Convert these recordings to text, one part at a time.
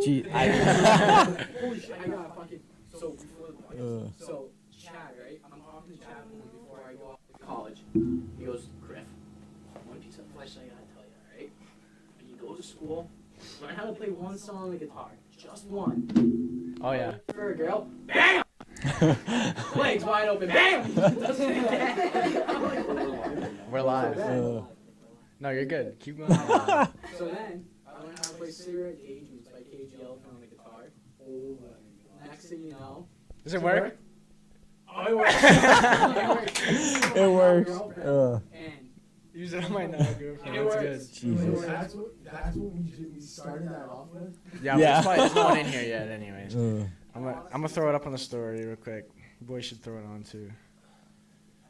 Gee, Holy shit, I got fucking. So, so Chad, right? I'm talking to Chad before I go off to college. He goes, Griff, one piece of advice I gotta tell you, alright? When you go to school, learn how to play one song on the guitar. Just one. Oh, yeah. For a girl, BAM! Legs wide open, BAM! We're live. No, you're good. Keep going. So then, I learned how to play Cigarette Engagements by KG Elephant on the guitar. Next thing you know... Does it work? Oh, it works. It works. And use it on my now, girlfriend. It That's works. good. Jesus. That's what we started that off with? Yeah, Yeah. but it's not in here yet anyways. I'm gonna throw it up on the story real quick. You boys should throw it on too.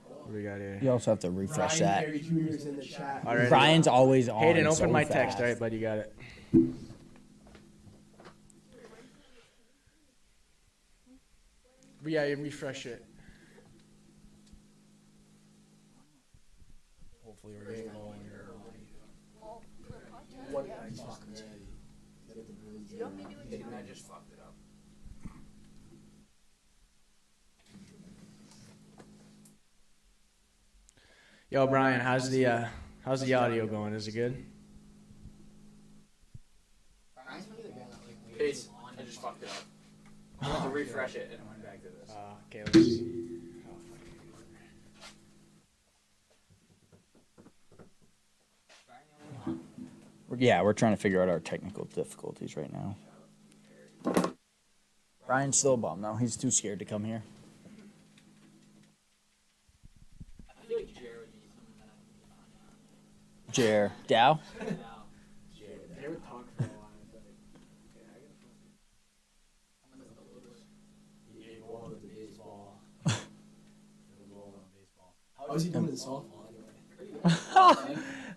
What do we got here? You also have to refresh Brian that. Perry Jr. is in the chat. All right. Brian's always on. Hayden, open so my fast. text. All right, bud, you got it. But yeah, you refresh it. Hopefully we're getting going here. What did I fucking say? I just fucked it up. Yo, Brian, how's the audio going? Is it good? Peace. I just fucked it up. I had to refresh it and I went back to this. Okay, let's see. Yeah, we're trying to figure out our technical difficulties right now. Brian's still bummed though. He's too scared to come here. I feel like Jared would be someone that Jer. Dow? They would talk for a while. But How is he doing in softball anyway?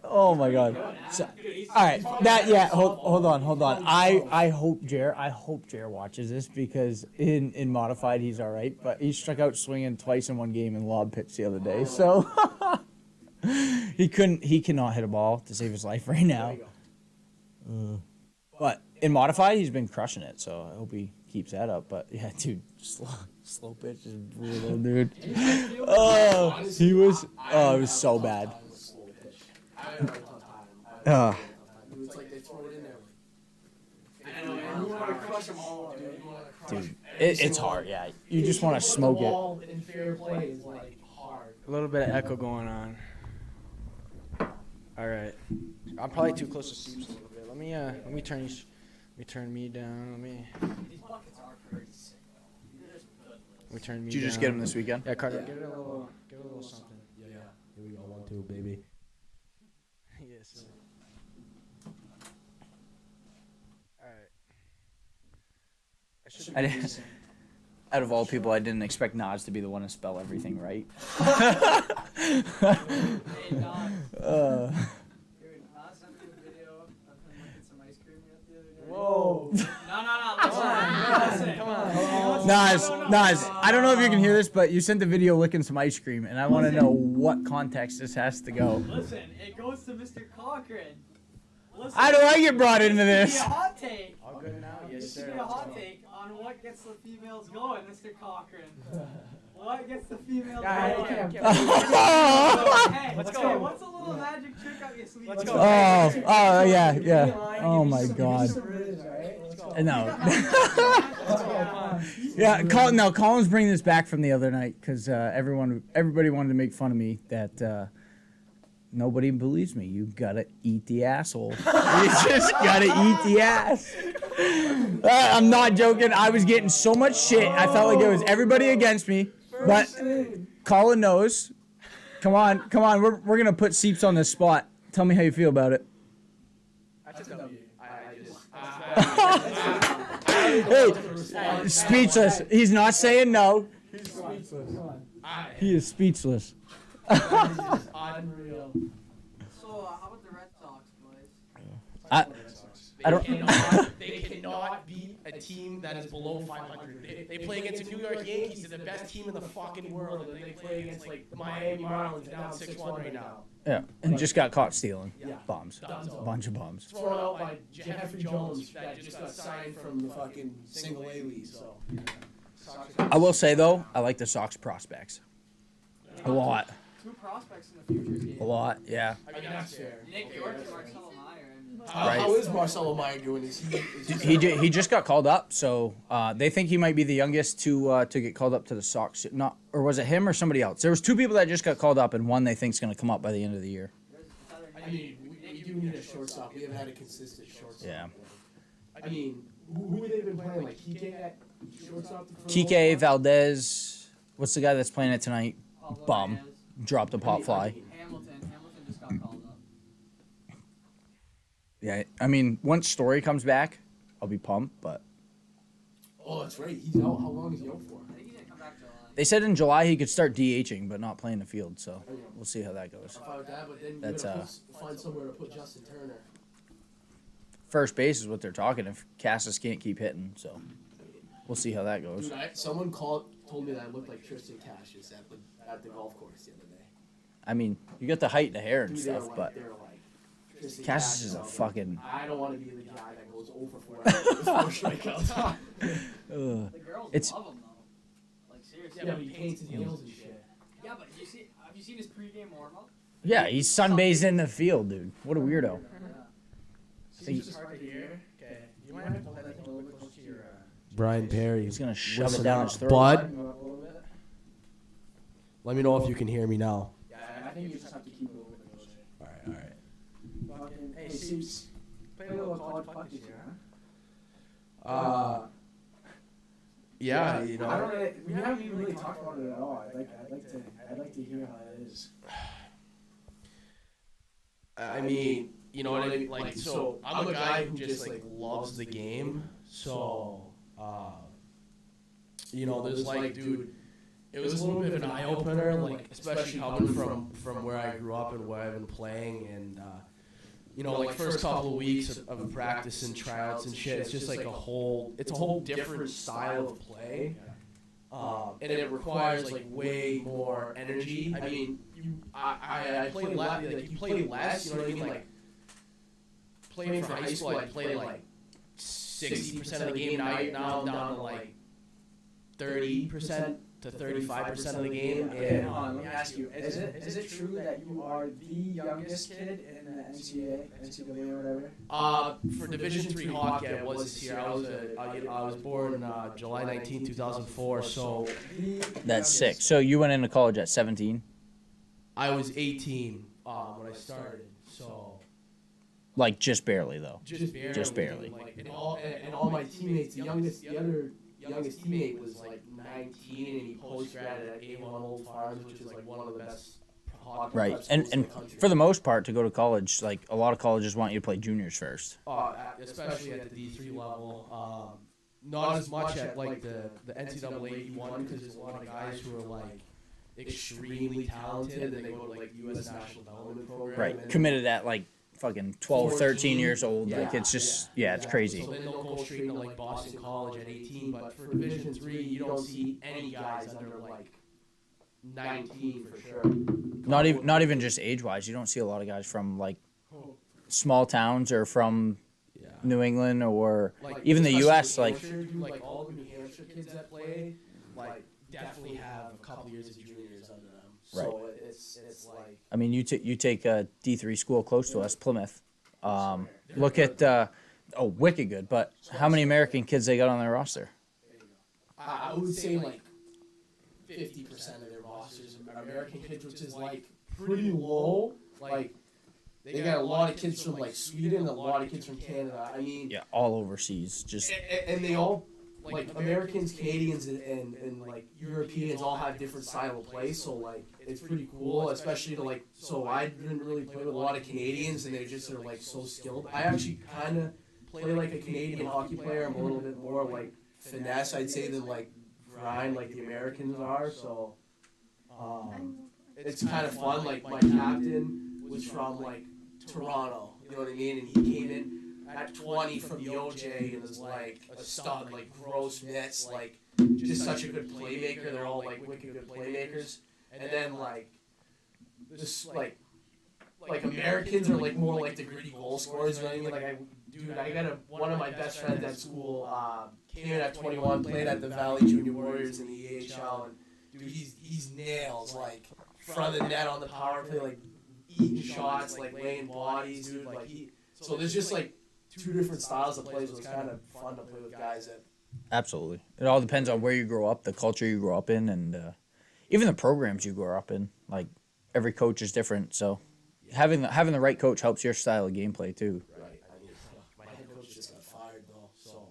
Oh my God. So, all right. Hold on. I hope Jer watches this because in modified he's all right, but he struck out swinging twice in one game in lob pitch the other day. So he cannot hit a ball to save his life right now. But in modified he's been crushing it, so I hope he keeps that up. But yeah, dude, slow pitch is brutal, dude. Oh, it was so bad. It's like they throw it in there. I know, man. You want to crush them all, dude. You want to crush Dude, it's hard, yeah. You just want to smoke it. Ball in fair play is like hard. A little bit of echo going on. All right, I'm probably too close to Steve's a little bit. Let me turn me down. These buckets are pretty sick, though. Let me turn me down. Did you just get him this weekend? Yeah, Carter, give it a little something. Yeah. Here we go. 1, 2, baby. Yes. All right. Out of all people, I didn't expect Nas to be the one to spell everything right. Hey, Don. Dude, Nas sent me a video of him looking some ice cream the other day. Whoa. No, listen. Come on. Nas, I don't know if you can hear this, but you sent the video licking some ice cream, and I want to know what context this has to go. Listen, it goes to Mr. Cochran. Listen, How do I get brought into this this? should be a hot take. All good now? This Yes, should sir. be a hot take on what gets the females going, Mr. Cochran. What gets the females going? Hey, Let's okay, go. what's a little magic trick up your sleeve? Let's go. Oh, yeah. Oh my God. No. Yeah, Colin's bringing this back from the other night because everybody wanted to make fun of me that nobody believes me. You gotta eat the asshole. You just gotta eat the ass. I'm not joking. I was getting so much shit. I felt like it was everybody against me. But Colin knows. Come on. We're gonna put Seeps on this spot. Tell me how you feel about it. Hey, speechless. He's not saying no. He is speechless. Unreal. So, how about the Red Sox, boys? I don't. They cannot beat a team that is below 500. They play against the New York Yankees, they're the best team in the fucking world, and then they play against like the Miami Marlins down 6-1 right now. Yeah, and just got caught stealing. Yeah. Bombs. Dunzo. A bunch of bombs. Thrown out by Jeffrey Jones that just got signed from the fucking single A league. So. I will say though, I like the Sox prospects. A lot. 2 prospects in the futures game. A lot, yeah. I mean, that's fair. Nick York and Marcelo Meyer. Right. How is Marcelo Meyer doing? He just got called up, so they think he might be the youngest to get called up to the Sox. Not, or was it him or somebody else? There was 2 people that just got called up, and one they think's going to come up by the end of the year. I mean, we do need a shortstop. We haven't had a consistent shortstop. Yeah. I mean, who have they been playing? Like Kike at shortstop? Kike, Valdez, what's the guy that's playing it tonight? Bum. Dropped a pop fly. Hamilton just got called up. Yeah, I mean, once Story comes back, I'll be pumped, but Oh, that's right. He's out. How long is he out for? I think he's gonna come back July. they said in July he could start DHing, but not playing the field, so we'll see how that goes. I'm fine with that, but then you That's, gotta find somewhere to put Justin Turner. First base is what they're talking if Cassis can't keep hitting, so we'll see how that goes. Dude, someone told me that I looked like Tristan Cassius at the golf course the other day. I mean, you got the height and the hair and Dude, stuff, but they were like Tristan Cassis is a I'm like, fucking... I don't want to be the guy that goes over 4 strikeouts. The girls It's- love him though. Like seriously. Yeah, but he paints his nails and shit. Yeah, but have you seen his pregame warm up? Yeah, he's sunbathed in the field, dude. What a weirdo. Seems just hard to hear. Okay, you might have to hold that thing a little bit close to your. Brian Perry. He's gonna shove it Listen down up, his throat. bud. Go up a little bit. Let me know if you can hear me now. Yeah, I think you just have to keep it a little bit closer. All right. Fucking, hey, Seeps, play a little college puck this year, huh? Yeah, you know. I don't really, we haven't even really talked about it at all. I'd like to hear how it is. I mean, you know what I mean? Like, so I'm a guy who just like loves the game. So, you know, there's like, dude, it was a little bit of an eye opener, like especially coming from where I grew up and where I've been playing, and you know, like first couple of weeks of practice and tryouts and shit, it's just like it's a whole different style of play. And it requires like way more energy. I mean, I play less, like you play less, you know what I mean? Like playing for high school, I played like 60% of the game. Now I'm down to like 30% to 35% of the game. Okay, hold on, let me ask you, is it true that you are the youngest kid in the NCAA or whatever? For Division III hockey, I was this year. I was born July 19, 2004, so That's sick. So you went into college at 17? I was 18 when I started. So Like, just barely, though. just barely. Like, and all my teammates, the other youngest teammate was like 19, and he post-graded at A1 Old Farms, which is like one of the best hockey Right. prep And schools in the country. for the most part, to go to college, like, a lot of colleges want you to play juniors first. Especially at the D3 level. Not as much at like the NCAA E1, because there's a lot of guys who are like extremely talented, and they go to like U.S. National Development Program. Right. and- Committed at, like, fucking 12, 13 years old. Yeah. Like, it's just, yeah, it's crazy. So then they'll go straight into like Boston College at 18, but for Division III, you don't see any guys under like 19 for sure. Not even just age-wise. You don't see a lot of guys from, like, small towns or from Yeah. New England or Like, even the especially U.S., New like, Hampshire, dude, like all the New Hampshire kids that play, like definitely have a couple years of juniors under them. So it's like I mean, you take a D3 school close to us, Plymouth. Look at, wicked good, but how many American kids they got on their roster? I would say like 50% of their rosters are American kids, which is like pretty low. Like they got a lot of kids from like Sweden, a lot of kids from Canada. I mean, Yeah, all overseas. Just and they all like Americans, Canadians, and like Europeans all have different style of play. So like it's pretty cool, especially to like. So I didn't really play with a lot of Canadians, and they just are like so skilled. I actually kind of play like a Canadian hockey player. I'm a little bit more like finesse, I'd say, than like grind like the Americans are. So it's kind of fun. Like my captain was from like Toronto, you know what I mean, and he came in at 20 from the OJ and is like a stud, like gross mitts, like just such a good playmaker. They're all like wicked good playmakers. And then like this like Americans are like more like the gritty goal scorers. You know what I mean? Like I got one of my best friends at school. Came in at 21, played at the Valley Junior Warriors in the EHL, and dude, he's nails like front of the net on the power play, like eating shots, like laying bodies, dude. Like so there's just like two different styles of plays. So it's kind of fun to play with guys that. Absolutely. It all depends on where you grow up, the culture you grow up in, and even the programs you grow up in. Like every coach is different, so having the right coach helps your style of gameplay too. Right. I mean, my head coach just got fired though, so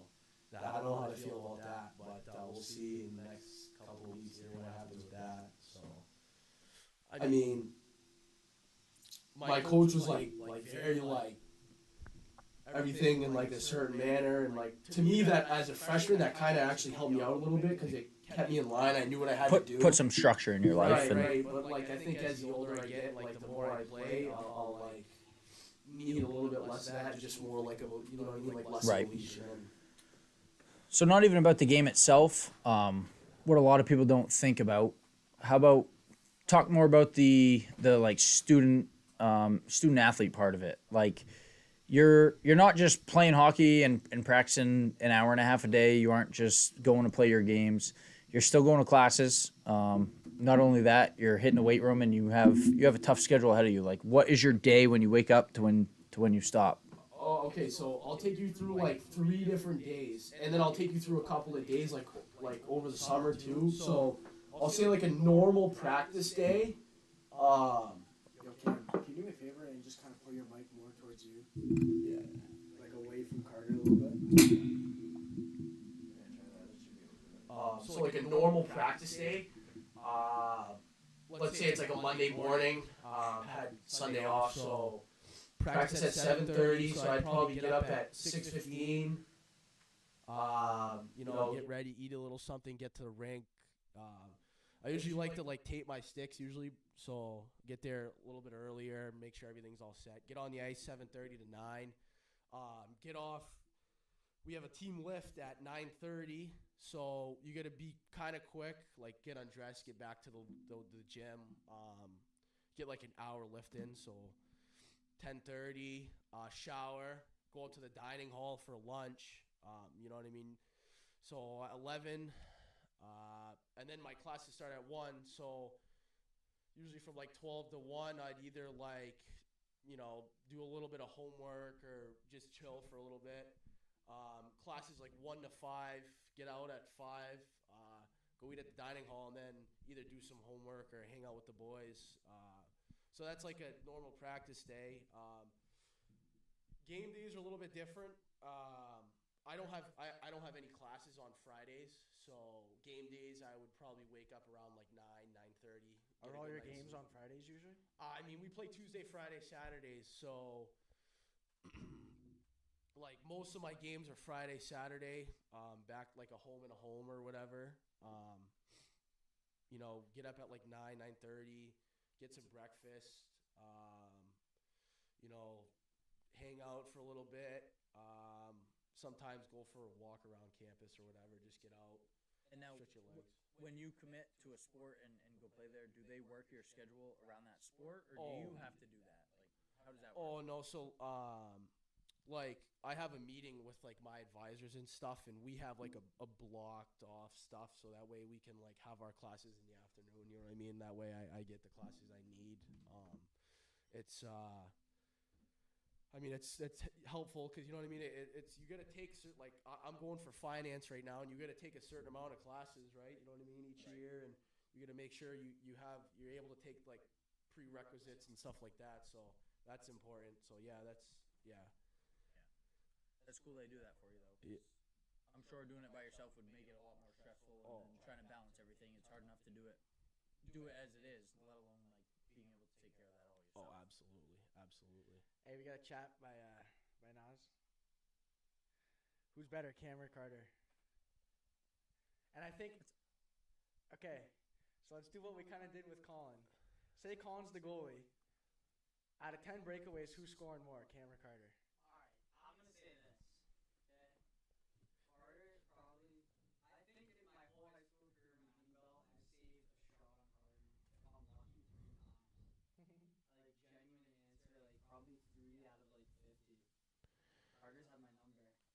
I don't know how to feel about that, but we'll see in the next couple of weeks here what happens with that. So, I mean, my coach was like very like everything in like a certain manner, and like to me that as a freshman that kind of actually helped me out a little bit because it kept me in line. I knew what I had to do. Put some structure in your life. Right. But like I think as the older I get, like the more I play, I'll like need a little bit less of that, just more like a you know what I mean, like less Right. elation. So not even about the game itself. What a lot of people don't think about. How about talk more about the like student athlete part of it? Like you're not just playing hockey and practicing an hour and a half a day. You aren't just going to play your games. You're still going to classes. Not only that, you're hitting the weight room and you have a tough schedule ahead of you. Like what is your day when you wake up to when you stop? Oh, okay. So I'll take you through like 3 different days, and then I'll take you through a couple of days like over the summer too. So I'll say like a normal practice day. Yo, Cam, can you do me a favor and just kind of pull your mic more towards you? Yeah. Like away from Carter a little bit? So like a normal practice day. Let's say it's like a Monday morning. Had Sunday off, so practice at 7:30. So I'd probably get up at 6:15. Get ready, eat a little something, get to the rink. I usually like to like tape my sticks usually, so get there a little bit earlier, make sure everything's all set. Get on the ice 7:30 to 9. Get off. We have a team lift at 9:30, so you got to be kind of quick, like get undressed, get back to the gym, get like an hour lift in. So 10:30, shower, go out to the dining hall for lunch. You know what I mean? So 11, and then my classes start at 1. So usually from like 12 to 1, I'd either like, do a little bit of homework or just chill for a little bit. Classes like 1 to 5, get out at 5, go eat at the dining hall, and then either do some homework or hang out with the boys. So that's like a normal practice day. Game days are a little bit different. I don't have any classes on Fridays, so game days I would probably wake up around like 9:30. Are all your games on Fridays usually? I mean, we play Tuesday, Friday, Saturdays, so like most of my games are Friday, Saturday, back like a home and a home or whatever. Get up at like 9:30, get some breakfast, hang out for a little bit. Sometimes go for a walk around campus or whatever, just get out, And now, stretch your legs. when you commit to a sport and go play there, do they work your schedule around that sport, or do you have to do that? Like, how does that work? Oh no, so like I have a meeting with like my advisors and stuff, and we have like a blocked off stuff, so that way we can like have our classes in the afternoon. You know what I mean? That way I get the classes I need. It's helpful because you know what I mean. It's you got to take like I'm going for finance right now, and you got to take a certain amount of classes, right? You know what I mean, each year, and you got to make sure you're able to take like prerequisites and stuff like that. So that's important. So That's cool they do that for you, though. 'Cause I'm sure doing it by yourself would make it a lot more stressful, and trying to balance everything. It's hard enough to do it as it is, let alone like being able to take care of that all yourself. Oh, absolutely. Hey, we got a chat by Nas. Who's better, Cam or Carter? And I think okay. So let's do what we kind of did with Colin. Say Colin's the goalie. Out of 10 breakaways, who's scoring more, Cam or Carter? Alright, I'm gonna say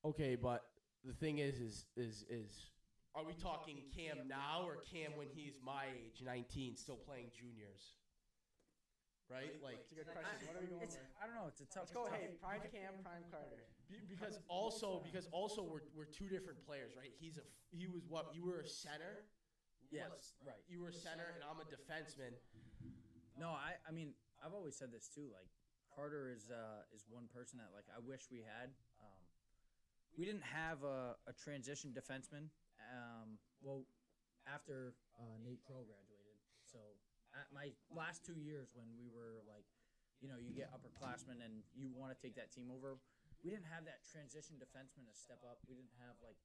Okay, but the thing is are we talking Cam now or Cam when he's my age, 19, still playing juniors? Right? Like, It's a good question. What are we going with? I don't know. It's a tough. Let's go. Hey, prime Cam, prime Carter. because also we're two different players, right? He was what? You were a center. Yes, right. You were a center, and I'm a defenseman. No, I mean, I've always said this too. Like, Carter is one person that like I wish we had. We didn't have a transition defenseman. Well, after Nate Troll graduated, so at my last 2 years when we were like, you know, you get upperclassmen and you want to take that team over, we didn't have that transition defenseman to step up. We didn't have like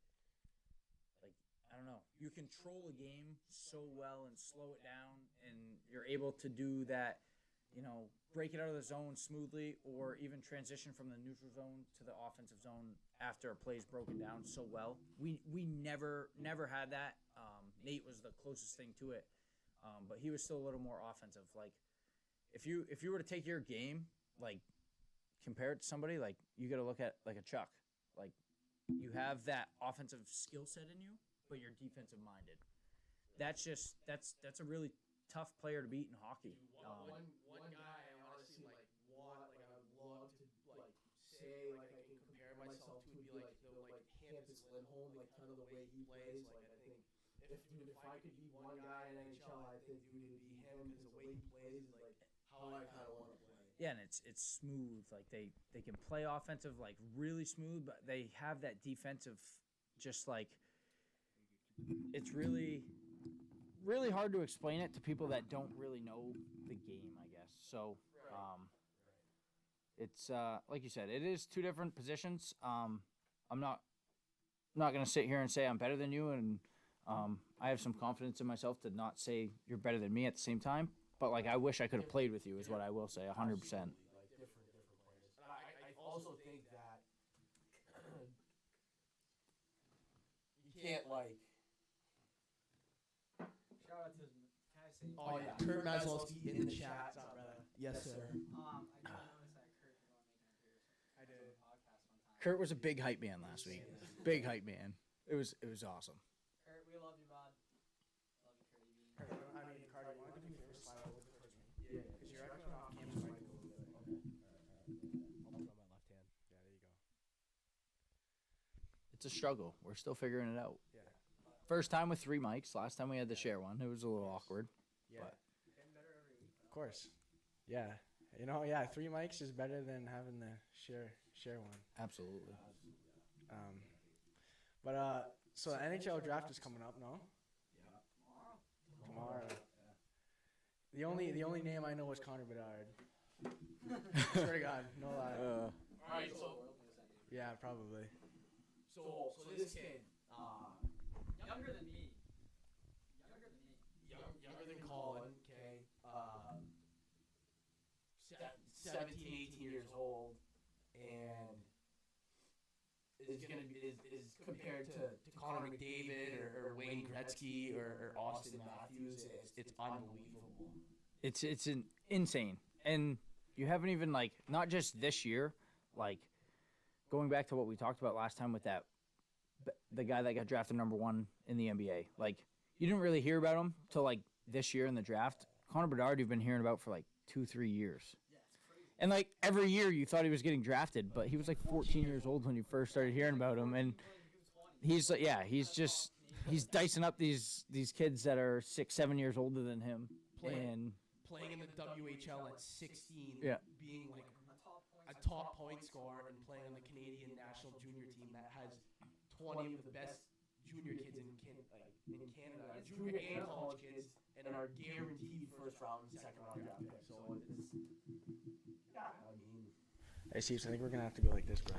I don't know. You control a game so well and slow it down, and you're able to do that, you know, break it out of the zone smoothly, or even transition from the neutral zone to the offensive zone after a play's broken down so well. We never had that. Nate was the closest thing to it, but he was still a little more offensive. Like, if you were to take your game, like, compare it to somebody, like, you got to look at like a Chuck. Like, you have that offensive skill set in you, but you're defensive minded. That's a really tough player to beat in hockey. One guy I honestly like I would love to like say like I can compare myself to would be like Hampus Lindholm, like kind of the way he plays. Like I think if I could be one guy in NHL, I think it would be him because the way he plays is like how I kind of want to play. Yeah, and it's smooth. Like they can play offensive like really smooth, but they have that defensive just like. It's really hard to explain it to people that don't really know the game, I guess. So, it's like you said, it is two different positions. I'm not gonna sit here and say I'm better than you, and I have some confidence in myself to not say you're better than me at the same time. But like, I wish I could have played with you, is what I will say, 100%. Like different players. And I also think that you can't like. Shout out to, can I say? Oh yeah, Kurt Maslowski in the chat. Yes, sir. I did notice that Kurt was on making an appearance. I did. On the podcast one time. Kurt was a big hype man last week. Big hype man. It was awesome. Kurt, we love you, bud. Love you, Kurt. Carter, you want to do me first? Slide over the first one. Yeah, because you're actually off Cam's mic a little bit. I'll put on my left hand. Yeah, there you go. It's a struggle. We're still figuring it out. Yeah. First time with 3 mics. Last time we had to share one. It was a little awkward. Yeah. But Of course. Yeah. You know, yeah, 3 mics is better than having to share one. absolutely. So the NHL draft is coming up, no? Tomorrow. The only name I know is Connor Bedard. Swear to God, no lie. All right, so Yeah, probably. so this kid, Younger than me. younger than Colin, okay, 17, 18 years old, and is compared to Connor McDavid or Wayne Gretzky or Austin Matthews. It's unbelievable. It's insane. And you haven't even, like, not just this year, like, going back to what we talked about last time with that, the guy that got drafted number 1 in the NBA. Like, you didn't really hear about him till, like, this year in the draft. Connor Bedard you've been hearing about for, like, 2-3 years. And, like, every year you thought he was getting drafted, but he was, like, 14 years old when you first started hearing about him. And he's, like, yeah, he's dicing up these kids that are 6-7 years older than him. And Playing in the WHL at 16, Yeah. being like a top point scorer and playing on the Canadian national junior team that has 20 of the best junior kids in Canada, junior and college kids, and are guaranteed first round and second round draft picks. So it's, yeah, I mean, Hey, Steve, I think we're going to have to go like this, bro.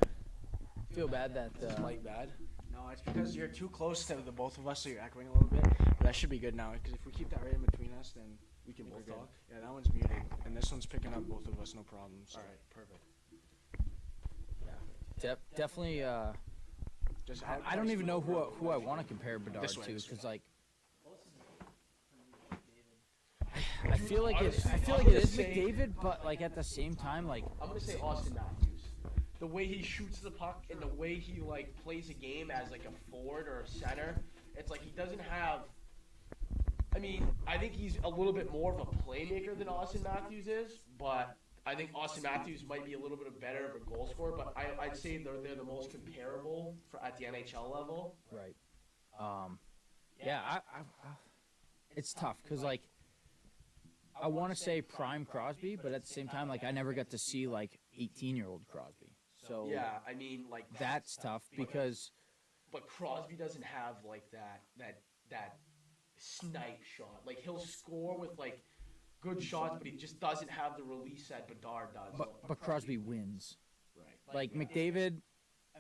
feel bad that like bad. No, it's because you're too close to the both of us, so you're echoing a little bit. But that should be good now, because if we keep that right in between us, then we can both talk. Yeah, that one's muted, and this one's picking up both of us, no problem. So. All right, perfect. definitely. Just I don't even know who I want to compare Bedard This way, to, this way. because like I feel like it is McDavid, but like at the same time, like I'm gonna say Austin Matthews. the way he shoots the puck and the way he like plays a game as like a forward or a center, it's like he doesn't have. I mean, I think he's a little bit more of a playmaker than Austin Matthews is, but I think Austin Matthews might be a little bit better of a goal scorer. But I'd say they're the most comparable at the NHL level. Right. Yeah, it's tough because like I want to say prime Crosby, but at the same time, like I never got to see like 18-year-old Crosby. So Yeah, I mean, like that's tough because But Crosby doesn't have like that snipe shot. Like he'll score with like good shots, but he just doesn't have the release that Bedard does. but Crosby wins. Right. Like McDavid,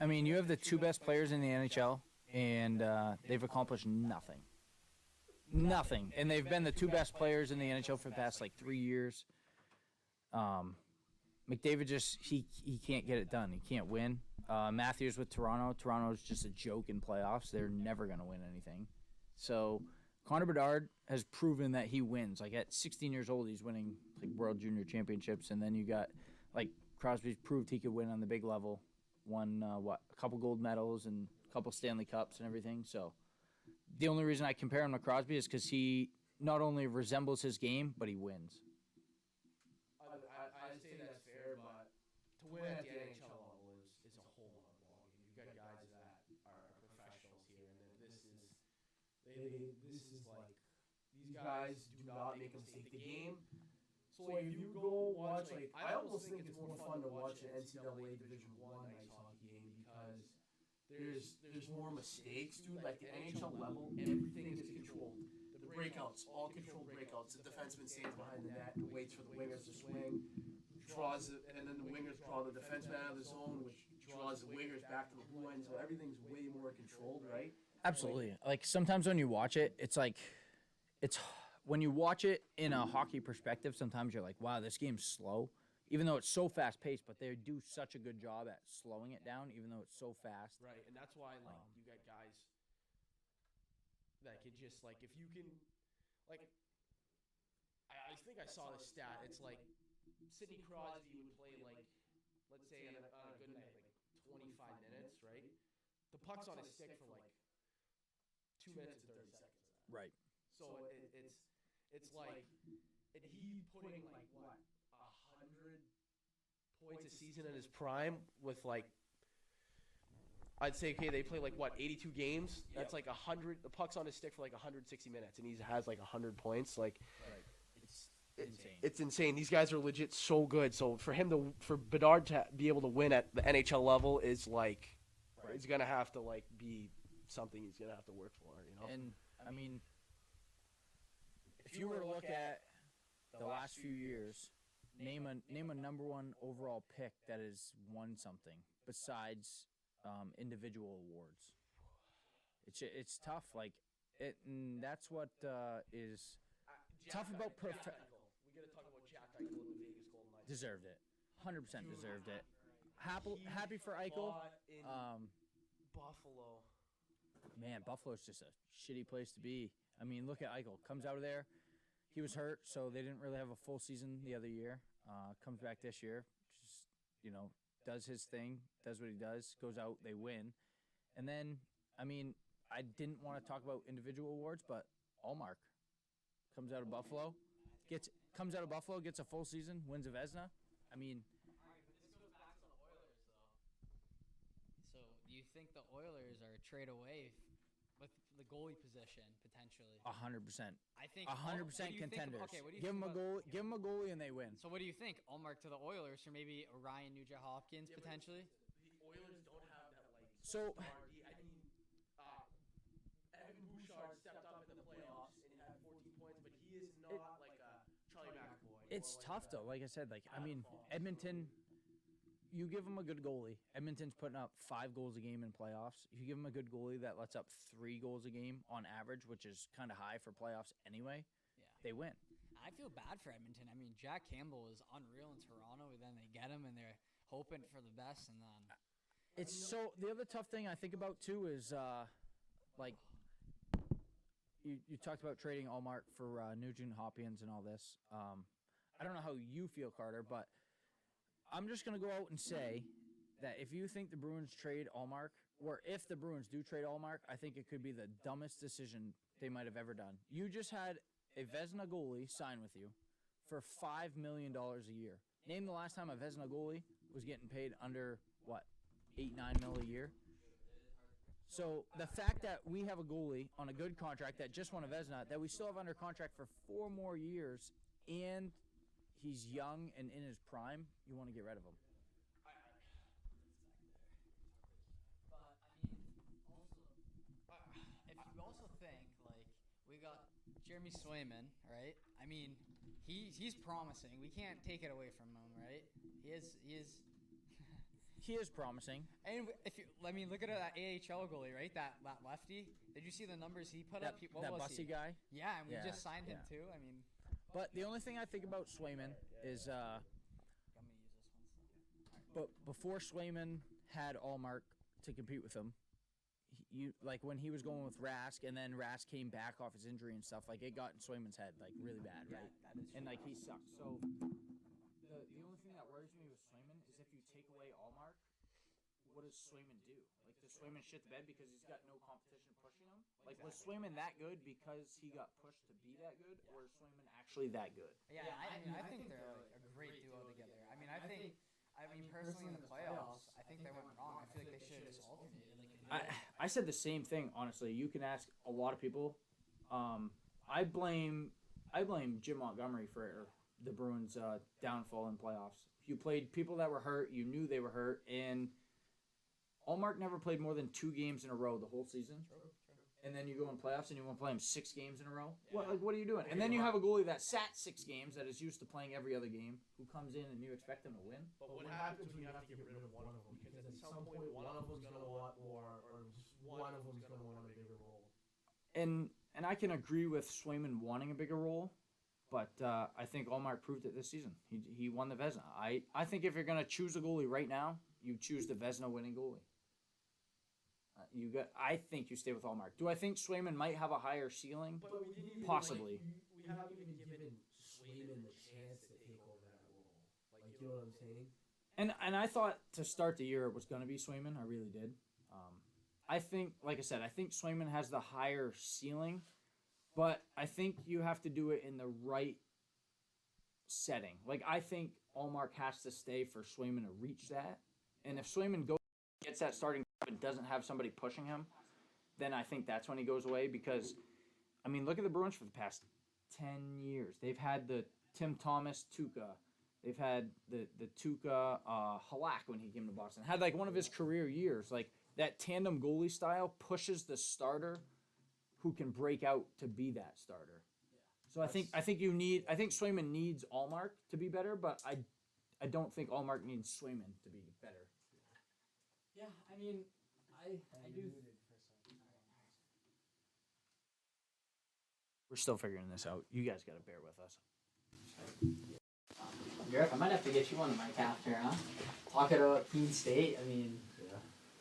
I mean, you have the two best players in the NHL, and they've accomplished nothing. Nothing, and they've been the two best players in the NHL for the past like 3 years. McDavid just he can't get it done. He can't win. Matthews with Toronto. Toronto's just a joke in playoffs. They're never gonna win anything. So Connor Bedard has proven that he wins. Like at 16 years old, he's winning like World Junior Championships, and then you got like Crosby's proved he could win on the big level. Won a couple gold medals and a couple Stanley Cups and everything. So the only reason I compare him to Crosby is because he not only resembles his game, but he wins. I say that's fair, but to win at the NHL level is a whole lot of ballgame. You've got guys that are professionals here, and then this is like these guys do not make a mistake. The game. So like if you go watch, like I almost think it's more fun to watch an NCAA Division I ice hockey game because there's more mistakes, dude. Like the NHL level, everything is controlled. The breakouts, all controlled breakouts. The defenseman stands behind the net and waits for the wingers to swing, and then the wingers draw the defenseman out of the zone, which draws the wingers back to the blue line. So everything's way more controlled, right? Absolutely. Like sometimes when you watch it, it's like when you watch it in a hockey perspective, sometimes you're like, wow, this game's slow. Even though it's so fast paced, but they do such a good job at slowing it down, even though it's so fast. Right, and that's why like you got guys that can just like if you can like I think I saw this stat. It's like Sidney Crosby would play like let's say on a good night like 25 minutes, right? The puck's on his stick for like 2 minutes and 30 seconds. Right. So it's like and he putting like what 100 points a season in his prime with like I'd say okay they play like what 82 games. That's like 100. The puck's on his stick for like 160 minutes, and he has like 100 points. Like It's insane. it's insane. These guys are legit so good. So for Bedard to be able to win at the NHL level is like it's gonna have to like be something he's gonna have to work for. You know. And I mean, if you were to look at the last few years, name a number one overall pick that has won something besides individual awards. It's tough. Like and that's what is tough about We gotta talk about Jack Eichel in the Vegas Golden Knights. deserved it. 100% deserved it. Happy for Eichel. In Buffalo. Man, Buffalo's just a shitty place to be. I mean, look at Eichel. Comes out of there. He was hurt, so they didn't really have a full season the other year. Comes back this year. Just, does his thing, does what he does, goes out, they win. And then, I mean, I didn't want to talk about individual awards, but Allmark comes out of Buffalo, gets a full season, wins a Vezina. I mean, Alright, but this goes back to the Oilers, though. So, do you think the Oilers are a trade away with the goalie position potentially? 100%. I think 100% what do you think contenders. okay, what do you Give think him a about- goal. Give him a goalie, and they win. So, what do you think? Allmark to the Oilers, or maybe a Ryan Nugent-Hopkins potentially? The Oilers don't have that like So- star. I mean, Evan Bouchard stepped up in the playoffs and had 14 points, but he is not like a Charlie McAvoy. It's tough though. Like I said, Edmonton. You give them a good goalie. Edmonton's putting up 5 goals a game in playoffs. If you give them a good goalie that lets up 3 goals a game on average, which is kind of high for playoffs anyway, Yeah. they win. I feel bad for Edmonton. I mean, Jack Campbell is unreal in Toronto, and then they get him, and they're hoping for the best, and then It's so the other tough thing I think about too is like you talked about trading Allmark for Nugent Hopkins and all this. I don't know how you feel, Carter, but I'm just gonna go out and say that if you think the Bruins trade Allmark, or if the Bruins do trade Allmark, I think it could be the dumbest decision they might have ever done. You just had a Vezina goalie sign with you for $5 million a year. Name the last time a Vezina goalie was getting paid under, what, 8-9 mil a year? So the fact that we have a goalie on a good contract that just won a Vezina, that we still have under contract for 4 more years, and he's young and in his prime, you want to get rid of him. If you also think, like, we got Jeremy Swayman, right? I mean, he's promising. We can't take it away from him, right? He is. He is promising. And if you, I mean, look at that AHL goalie, right? That lefty. Did you see the numbers he put up? What that was bussy he? guy? Yeah, and we just signed him too. I mean, But the only thing I think about Swayman is, I'm gonna use this one. but before Swayman had Allmark to compete with him, like when he was going with Rask, and then Rask came back off his injury and stuff, like it got in Swayman's head like really bad, right? That is And like he sucks. So the only thing that worries me with Swayman is if you take away Allmark, what does Swayman do? Like, does Swayman shit the bed because he's got no competition pushing him? Like, was Swayman that good because he got pushed to be that good, or is Swayman actually that good? Yeah, I think they're like a great duo together. I mean, personally in the playoffs, I think they went wrong. I feel like they should have just alternated. I said the same thing, honestly. You can ask a lot of people. I blame Jim Montgomery for the Bruins' downfall in playoffs. You played people that were hurt. You knew they were hurt, and Allmark never played more than 2 games in a row the whole season. True. And then you go in playoffs and you want to play him 6 games in a row? Yeah. What are you doing? And then you have a goalie that sat 6 games, that is used to playing every other game, who comes in and you expect him to win? But what happens when you have to get rid of one of them? Because at some point, one of them's going to want more, or one of them's going to want a bigger role. And I can agree with Swayman wanting a bigger role, but I think Allmark proved it this season. He won the Vezina. I think if you're going to choose a goalie right now, you choose the Vezina winning goalie. I think you stay with Allmark. Do I think Swayman might have a higher ceiling? Possibly. We haven't even given Swayman the chance to take over that role. Like, you know what I'm saying? And I thought to start the year it was going to be Swayman. I really did. I think, like I said, I think Swayman has the higher ceiling, but I think you have to do it in the right setting. Like, I think Allmark has to stay for Swayman to reach that. And if Swayman gets that starting and doesn't have somebody pushing him, then I think that's when he goes away. Because, I mean, look at the Bruins for the past 10 years. They've had the Tim Thomas Tuukka. They've had the Tuukka Halak when he came to Boston. Had like one of his career years. Like, that tandem goalie style pushes the starter who can break out to be that starter. So I think Swayman needs Allmark to be better, but I don't think Allmark needs Swayman to be better. Yeah, I mean, I do. We're still figuring this out. You guys got to bear with us. Gareth, I might have to get you on the mic after, huh? Talking about Keene State, I mean,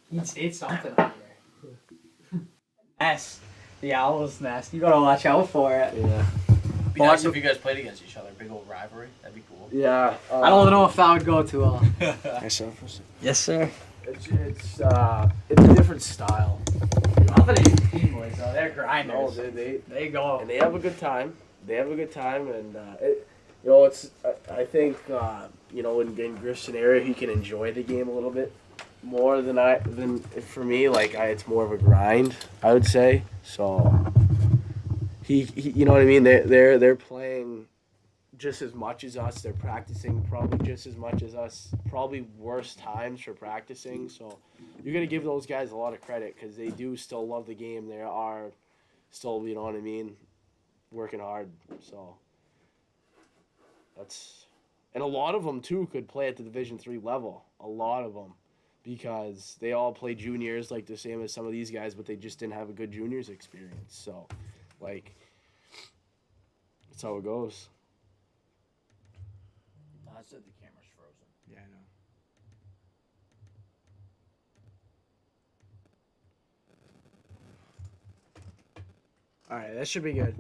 Keene State's something out here. Mess. The Owls nest. You gotta watch out for it. Yeah. It'd be nice if you guys played against each other. Big old rivalry. That'd be cool. Yeah. I don't know if that would go too well. Yes, sir. It's a different style. Confident team boys, though. They're grinders. No, They go. and they have a good time. And it's. I think in Griff's scenario, he can enjoy the game a little bit more than for me. Like it's more of a grind, I would say. So he you know what I mean. They're playing just as much as us. They're practicing probably just as much as us. Probably worse times for practicing. So you're gonna give those guys a lot of credit because they do still love the game. They are still, you know what I mean, working hard. So and a lot of them too could play at the Division III level. A lot of them, because they all play juniors like the same as some of these guys, but they just didn't have a good juniors experience. So, that's how it goes. I said the camera's frozen. Yeah, I know. All right, that should be good.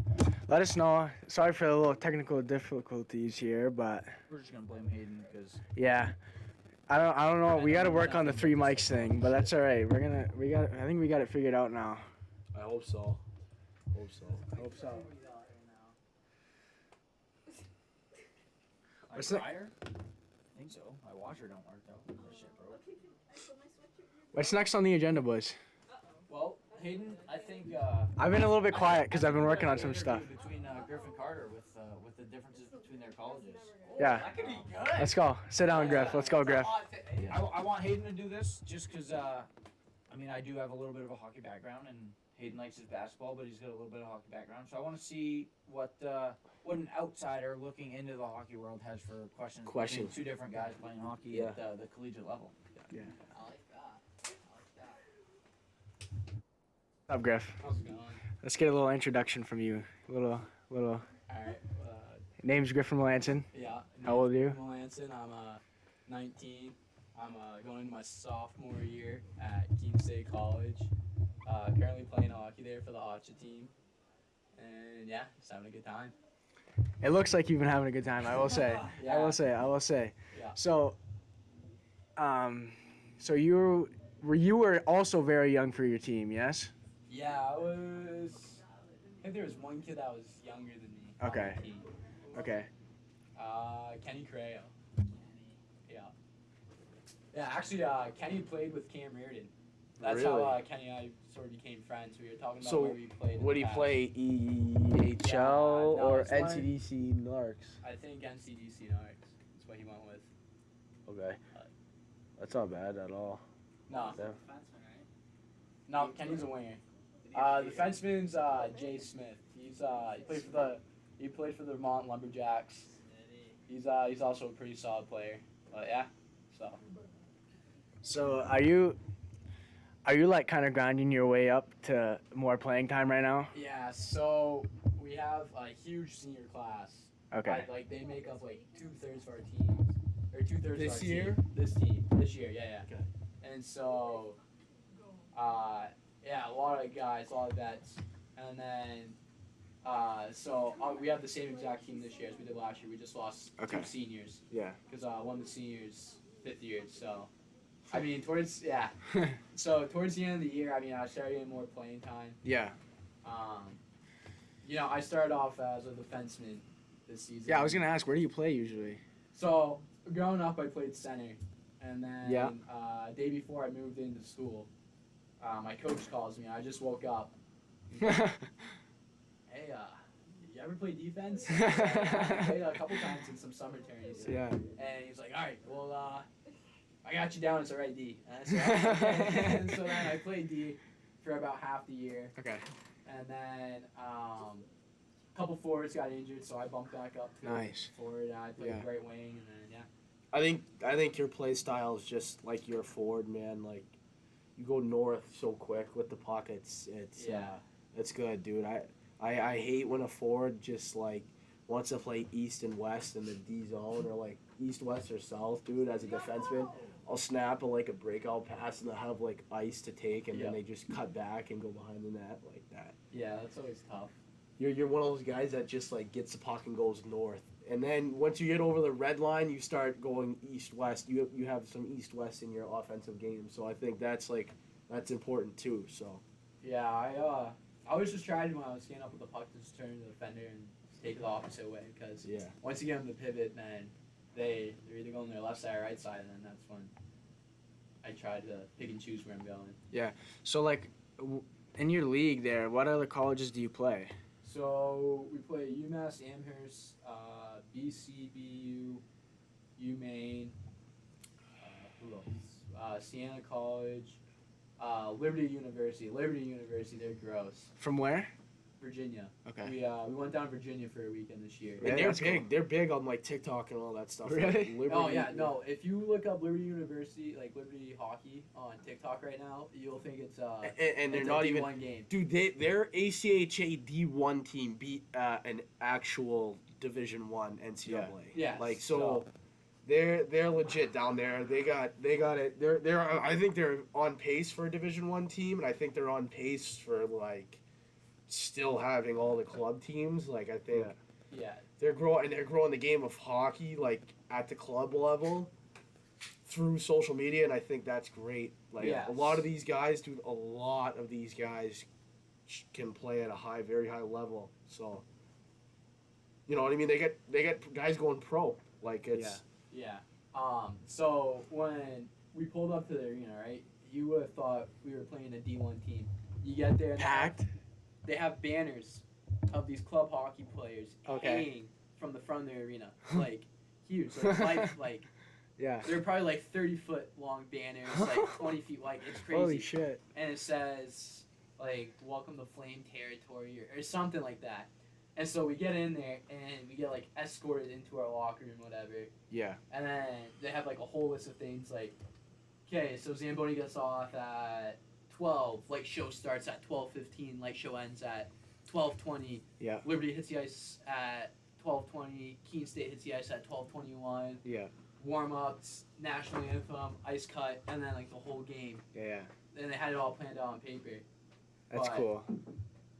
Let us know. Sorry for the little technical difficulties here, but We're just gonna blame Hayden because yeah. I don't know. We got to work on the 3 mics thing, but that's all right. I think we got it figured out now. I hope so. Hope so. Hope so. My What's that? dryer? I think so. My washer don't work though. That shit broke. What's next on the agenda, boys? Well, Hayden, I think I've been a little bit quiet because I've been working on some stuff. between Griff and Carter with the differences between their colleges. Yeah. That could be good. Let's go. Sit down, Griff. Let's go, Griff. I want Hayden to do this just because, I mean, I do have a little bit of a hockey background, and Hayden likes his basketball, but he's got a little bit of hockey background. So I want to see what an outsider looking into the hockey world has for questions. Questions. Between 2 different guys playing hockey at the collegiate level. Yeah. I like that. What's up, Griff? How's it going? Let's get a little introduction from you. Little. Alright, Name's Griff from Melanson. yeah. How old are you? Melanson, I'm 19. I'm going into my sophomore year at Keene State College. Currently playing hockey there for the Ocha team. And yeah, just having a good time. It looks like you've been having a good time. I will say. Yeah. I will say. Yeah. So, so you were also very young for your team, yes? Yeah, I think there was one kid that was younger than me. on Okay. the team. Okay. Kenny Crayo. Yeah. Yeah, actually, Kenny played with Cam Reardon. That's Really? how Kenny and I sort of became friends. We were talking about So, where we played. in What the do you past. play? EHL Yeah, no, or it's one- NCDC Narcs? I think NCDC Narcs. That's what he went with. Okay. That's not bad at all. No. Yeah. No, Kenny's a winger. The fenceman's Jay Smith. He played for the Vermont Lumberjacks. He's also a pretty solid player. But yeah, So are you like kind of grinding your way up to more playing time right now? yeah. So we have a huge senior class. Okay. Like they make up like 2/3 of our team, or 2/3 This of our year? team. This year, yeah. Okay. And so, yeah, a lot of guys, a lot of vets, and then, we have the same exact team this year as we did last year. We just lost Okay. 2 seniors Yeah. because one of the seniors 5th year. So, I mean, towards the end of the year, I mean, I started getting more playing time. Yeah. I started off as a defenseman this season. Yeah, I was gonna ask, where do you play usually? So, growing up, I played center. And then, Yeah. day before I moved into school, my coach calls me. I just woke up. He's like, hey, you ever play defense? I played a couple times in some summer tourneys. Yeah. And he's like, all right, well, I got you down as a right D. And so, and so then I played D for about half the year. Okay. And then a couple forwards got injured, so I bumped back up to Nice. forward. And I played Yeah. right wing, and then, I think your play style is just like your forward, man. Like you go north so quick with the puck. It's good, dude. I hate when a forward just like wants to play east and west in the D zone or like east, west, or south, dude. As a defenseman, I'll snap a breakout pass and they'll have like ice to take, and then they just cut back and go behind the net like that. yeah, that's always tough. You're one of those guys that just like gets the puck and goes north. And then once you get over the red line, you start going east-west. You have some east-west in your offensive game, so I think that's important too. So Yeah, I was just trying when I was standing up with the puck to just turn to the defender and take it the opposite way because yeah, once you get them to pivot, then they're either going their left side or right side, and then that's when I try to pick and choose where I'm going. So like, in your league there, what other colleges do you play? So we play UMass Amherst, BCBU, UMaine, who else? Siena College, Liberty University. Liberty University, they're gross. From where? Virginia. Okay. We went down to Virginia for a weekend this year. Yeah, and they're that's big. cool. They're big on like TikTok and all that stuff. Really? Like, Liberty, Oh yeah, no. If you look up Liberty University, like Liberty hockey on TikTok right now, you'll think it's and they're it's not a even. D1 game. Dude, their ACHA D1 team beat an actual Division One NCAA. Yeah. Like so. They're legit down there. They got it. They're I think they're on pace for a Division One team, and I think they're on pace for like still having all the club teams. Like I think Yeah. they're growing the game of hockey like at the club level through social media, and I think that's great. Like Yes. a lot of these guys, dude, a lot of these guys can play at a very high level. So, you know what I mean? They get guys going pro. Like it's Yeah. So when we pulled up to the arena, right? You would have thought we were playing a D1 team. You get there and Packed. they have banners of these club hockey players hanging from the front of the arena, like huge, like Yeah. they're probably like 30-foot long banners, like 20 feet wide. It's crazy. Holy shit. And it says like "Welcome to Flame Territory" or something like that. And so we get in there and we get like escorted into our locker room, whatever. Yeah. And then they have like a whole list of things like, okay, so Zamboni gets off at 12, light show starts at 12:15, light show ends at 12:20. Yeah. Liberty hits the ice at 12:20. Keene State hits the ice at 12:21. Yeah. Warm ups, national anthem, ice cut, and then like the whole game. Yeah. And they had it all planned out on paper. That's But- cool.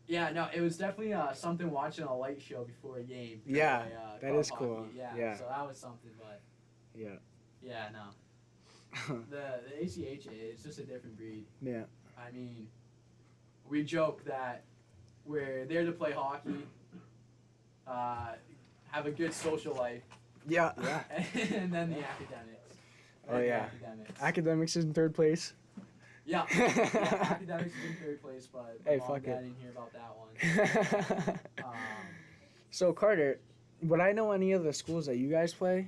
Yeah, no, it was definitely something watching a light show before a game. Yeah, By, that club is cool. hockey. Yeah, Yeah. so that was something, but Yeah. yeah, no. The ACHA is just a different breed. Yeah. I mean, we joke that we're there to play hockey, have a good social life, Yeah. Yeah. and then the academics. Oh, And the yeah. Academics. Academics is in third place. Yeah. Academics is in third place, but Hey, mom fuck and dad it. didn't hear about that one. So Carter, would I know any of the schools that you guys play?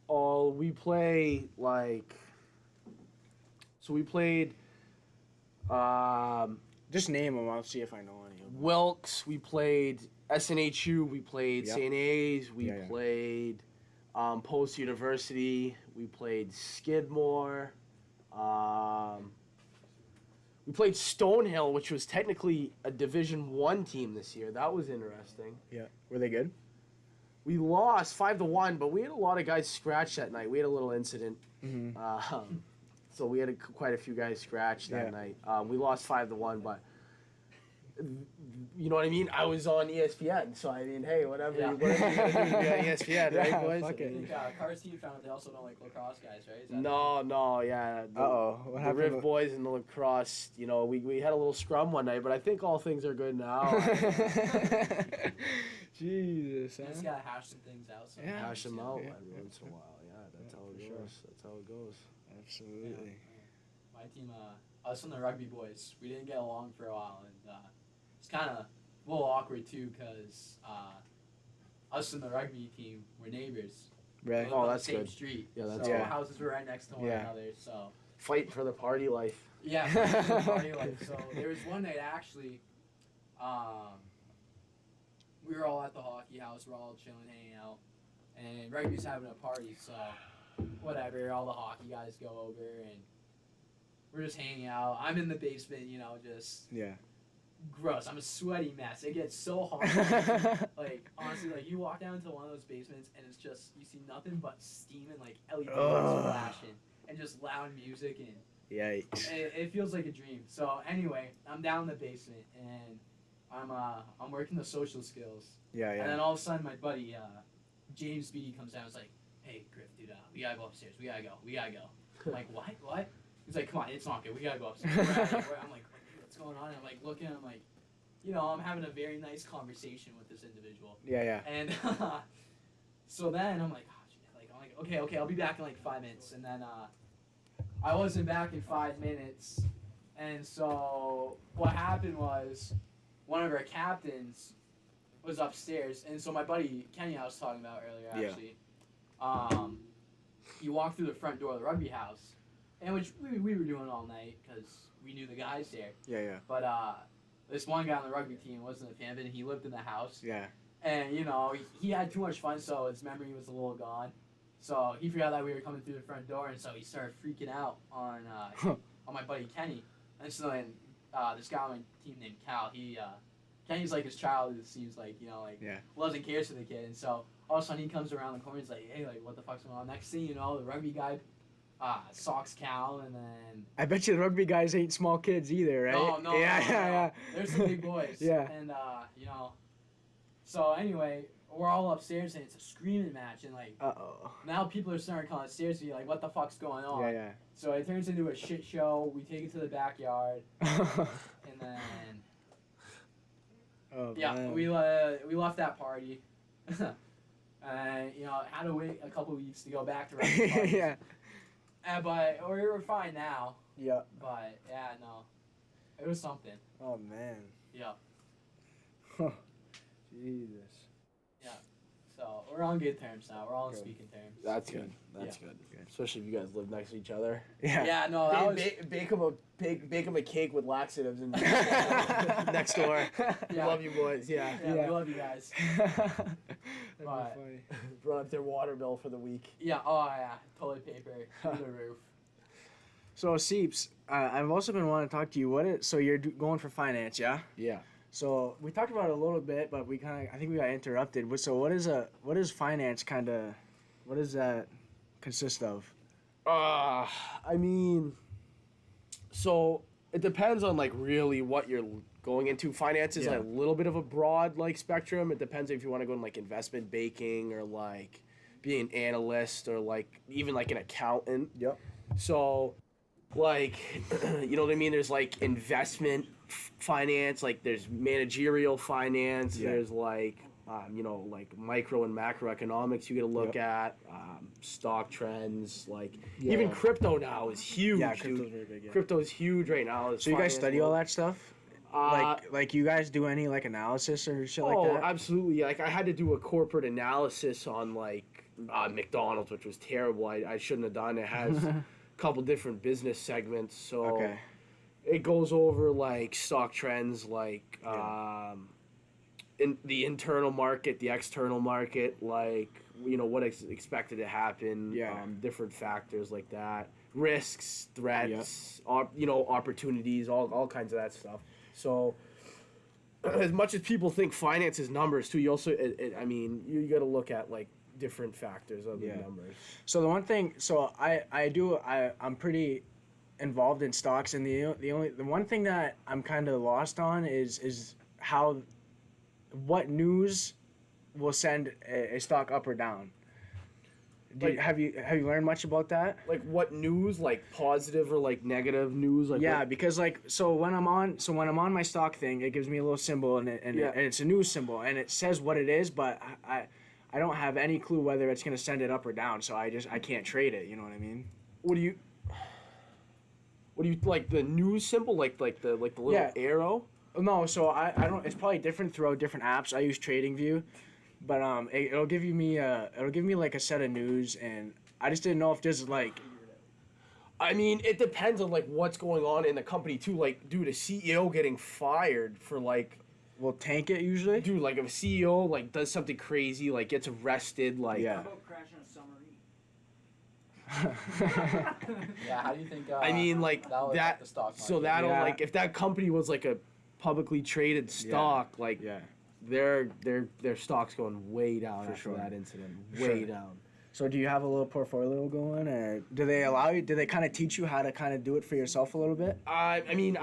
all we play like. So we played. Just name them. I'll see if I know any of them. Wilkes, we played SNHU, we played Yep. St. A's, we Yeah, yeah. played Post University, we played Skidmore, we played Stonehill, which was technically a Division I team this year. That was interesting. Yeah. Were they good? We lost 5-1, but we had a lot of guys scratch that night. We had a little incident. Mm-hmm. So we had quite a few guys scratch that Yeah. night. We lost 5-1, but you know what I mean. I was on ESPN, so I mean, hey, whatever, Yeah. whatever you gotta do, you be on ESPN, Yeah, right, boys? fuck I it. think Carter's team found out they also don't like lacrosse guys, right? Is that No, yeah. Uh oh. What The happened? Riv boys and the lacrosse, you know, we had a little scrum one night, but I think all things are good now. Jesus. You just Huh? gotta hash some things out. Yeah. Hash them out Yeah. every once in a while. Yeah, that's Yeah, how it for goes. sure. That's how it goes. Absolutely. My team, us and the rugby boys, we didn't get along for a while, and it's kind of a little awkward too, because us and the rugby team were neighbors. We Really? lived Oh, on that's the same good. street. Yeah, that's so good. our houses were right next to one Yeah. another. So Fighting for the party life. yeah, party life. So there was one night actually, we were all at the hockey house. We're all chilling, hanging out, and rugby's having a party. So whatever, all the hockey guys go over and we're just hanging out. I'm in the basement, you know, just Yeah. gross. I'm a sweaty mess. It gets so hot. Like honestly, like you walk down into one of those basements and it's just you see nothing but steam and like LED lights Ugh. flashing and just loud music and Yikes. it feels like a dream. So anyway, I'm down in the basement and I'm working the social skills. Yeah, And then yeah. all of a sudden my buddy James Beatty comes down and is like, "Hey Griff, dude, we gotta go upstairs. We gotta go." I'm like, what? He's like, "Come on, it's not good. We gotta go upstairs." I'm like, what's going on? And I'm like looking. I'm like, you know, I'm having a very nice conversation with this individual. Yeah, yeah. And so then I'm like, oh, shit. I'm like, okay, I'll be back in like 5 minutes. And then I wasn't back in 5 minutes. And so what happened was one of our captains was upstairs. And so my buddy Kenny I was talking about earlier, actually, he walked through the front door of the rugby house, and which we were doing all night because we knew the guys there. Yeah, yeah. But this one guy on the rugby team wasn't a fan of it, and he lived in the house. Yeah. And, you know, he had too much fun, so his memory was a little gone. So he forgot that we were coming through the front door, and so he started freaking out on my buddy Kenny. And so then this guy on my team named Cal, Kenny's like his child, it seems like, you know, like, Yeah. loves and cares for the kid. And so all of a sudden he comes around the corner, he's like, hey, like, what the fuck's going on? Next thing you know, the rugby guy socks Cal, and then... I bet you the rugby guys ain't small kids either, right? No, Yeah, no, yeah, no. yeah. There's some big boys. Yeah. And, you know, so anyway, we're all upstairs and it's a screaming match, and like Uh-oh. now people are starting to come upstairs and be like, what the fuck's going on? Yeah, So it turns into a shit show. We take it to the backyard, yeah. and then Oh, yeah, man. we left that party. And had to wait a couple weeks to go back to regular parties. Yeah. But we were fine now. Yeah. But yeah, no, it was something. Oh, man. Yeah. Jesus. So we're on good terms now. We're all on Good. speaking terms. That's good. That's good. Especially if you guys live next to each other. Yeah. Yeah, no, that was. Bake 'em a cake with laxatives and next door. Yeah. Love you boys. Yeah. Yeah, Yeah. we love you guys. That'd be But- funny. Brought up their water bill for the week. Yeah. Oh yeah. Toilet paper through the roof. So, Seeps, I've also been wanting to talk to you. So you're going for finance, yeah? Yeah. So we talked about it a little bit, but I think we got interrupted. So what is finance what does that consist of? I mean, so it depends on like really what you're going into. Finance is Yeah. like a little bit of a broad like spectrum. It depends if you want to go in like investment banking or like being an analyst or like even like an accountant. Yep. So, like, you know what I mean? There's like investment finance, like there's managerial finance. Yeah. There's like, like micro and macroeconomics you get to look at, stock trends. Like even Yeah. crypto now is huge. Yeah, dude. crypto's very big. Yeah. Crypto is huge right now. So you guys study all that stuff? Like you guys do any like analysis or shit like that? Absolutely. Like I had to do a corporate analysis on like McDonald's, which was terrible. I shouldn't have done. It has a couple different business segments. So Okay. it goes over like stock trends, like in the internal market, the external market, like what is expected to happen. Yeah. Different factors like that, risks, threats, opportunities, all kinds of that stuff. So, as much as people think finance is numbers too, you also, you got to look at like different factors other than numbers. So the one thing, I'm pretty involved in stocks, and the one thing that I'm kind of lost on is what news will send a stock up or down. Have you learned much about that? Like what news, like positive or like negative news? Like Yeah, because when I'm on my stock thing, it gives me a little symbol and it's a news symbol and it says what it is, but I don't have any clue whether it's gonna send it up or down, so I can't trade it. You know what I mean? What do you like the news symbol, like the little arrow? No, so I don't. It's probably different throughout different apps. I use TradingView, but it'll give me like a set of news, and I just didn't know if there's like. I mean, it depends on like what's going on in the company too. Like, dude, a CEO getting fired for like. Will tank it usually. Dude, like if a CEO like does something crazy, like gets arrested, like. Yeah. Crashing a submarine. Yeah. How do you think? I mean, like that would that. affect the stock market? So that'll Yeah. like if that company was like a publicly traded stock, like Yeah. their stock's going way down For after sure. that incident. Sure. Way down. So do you have a little portfolio going, or do they allow you? Do they kind of teach you how to kind of do it for yourself a little bit? I mean,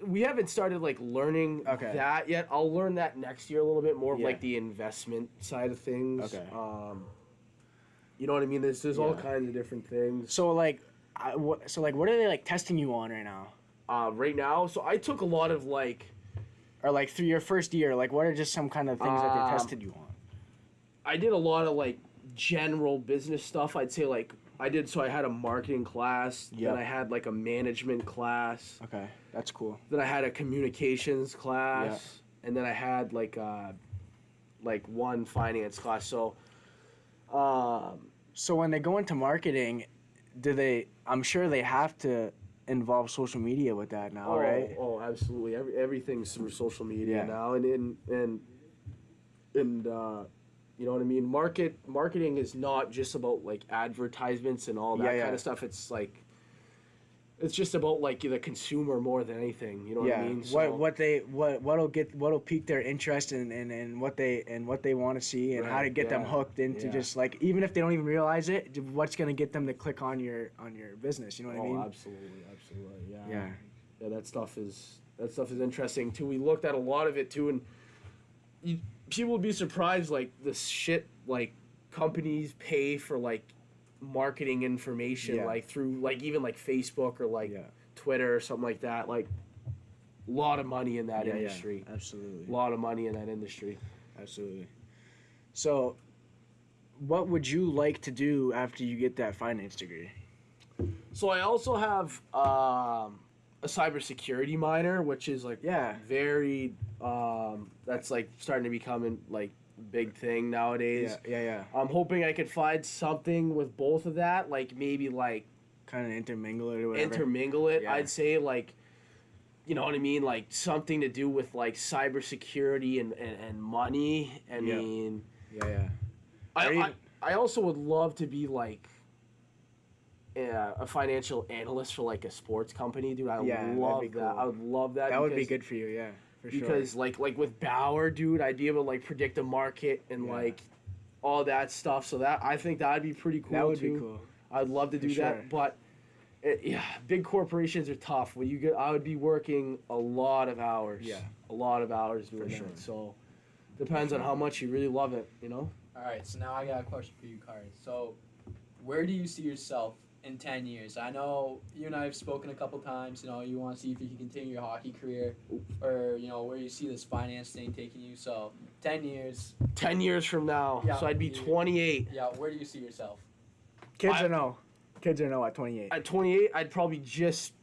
we haven't started like learning Okay. that yet. I'll learn that next year a little bit more of Yeah. like the investment side of things. Okay. You know what I mean? There's all Yeah. kinds of different things. So what are they like testing you on right now? Right now, so I took a lot of like Or like through your first year, like what are just some kind of things that they tested you on? I did a lot of like general business stuff. I'd say like I had a marketing class, Yep. then I had like a management class, Okay, that's cool. then I had a communications class, and then I had like one finance class. So So when they go into marketing, I'm sure they have to involve social media with that now, right? Oh, absolutely. Everything's through social media Yeah. now, and you know what I mean. Marketing is not just about like advertisements and all that Yeah, kind yeah. of stuff. It's like it's just about like the consumer more than anything. You know what I mean? So, what'll pique their interest and what they want to see and how to Right, get them yeah, hooked into yeah. just like even if they don't even realize it, what's gonna get them to click on your business? You know what I mean? absolutely, yeah. Yeah. Yeah, that stuff is interesting too. We looked at a lot of it too, and people would be surprised, like, the shit, like, companies pay for, like, marketing information, Yeah. like, through, like, even, like, Facebook or, like, Yeah. Twitter or something like that. Like, a lot of money in that industry. Yeah, absolutely. A lot of money in that industry. Absolutely. So, what would you like to do after you get that finance degree? So I also have a cybersecurity minor, which is like Yeah. very that's like starting to become like big thing nowadays. Yeah. I'm hoping I could find something with both of that, like maybe like Kind of intermingle it or whatever. intermingle it. Yeah. I'd say like, you know what I mean, like something to do with like cybersecurity and money. I Yeah. mean, Yeah. I also would love to be like a financial analyst for like a sports company, dude. I Yeah, that'd love be that. cool. I would love that. That would be because- good for you, yeah. For sure. Because like with Bauer, dude, I'd be able to like predict the market and Yeah. like all that stuff. So that I think that'd be pretty cool. that would too. be cool. I'd love to For do sure. that, but yeah, big corporations are tough. When you get, I would be working a lot of hours. Yeah. a lot of hours doing For that. sure. So depends on how much you really love it, you know. All right, so now I got a question for you, Carter. So, where do you see yourself in 10 years? I know you and I have spoken a couple times. You know, you want to see if you can continue your hockey career, or you know where you see this finance thing taking you. So, 10 years. 10 years from now, Yeah. so I'd be 28. Yeah, where do you see yourself? Kids I- or no? Kids or no at 28? At 28, I'd probably just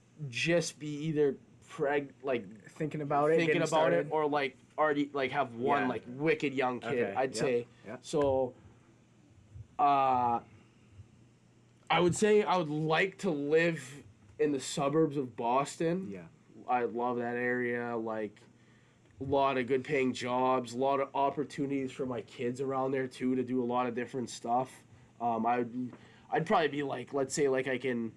be either Thinking about it, thinking getting about started? it, or like already like have one Yeah. like wicked young kid. Okay, I'd yeah, say. yeah. So, I would say I would like to live in the suburbs of Boston. Yeah. I love that area. Like, a lot of good paying jobs, a lot of opportunities for my kids around there too to do a lot of different stuff. I'd probably be like, let's say like I can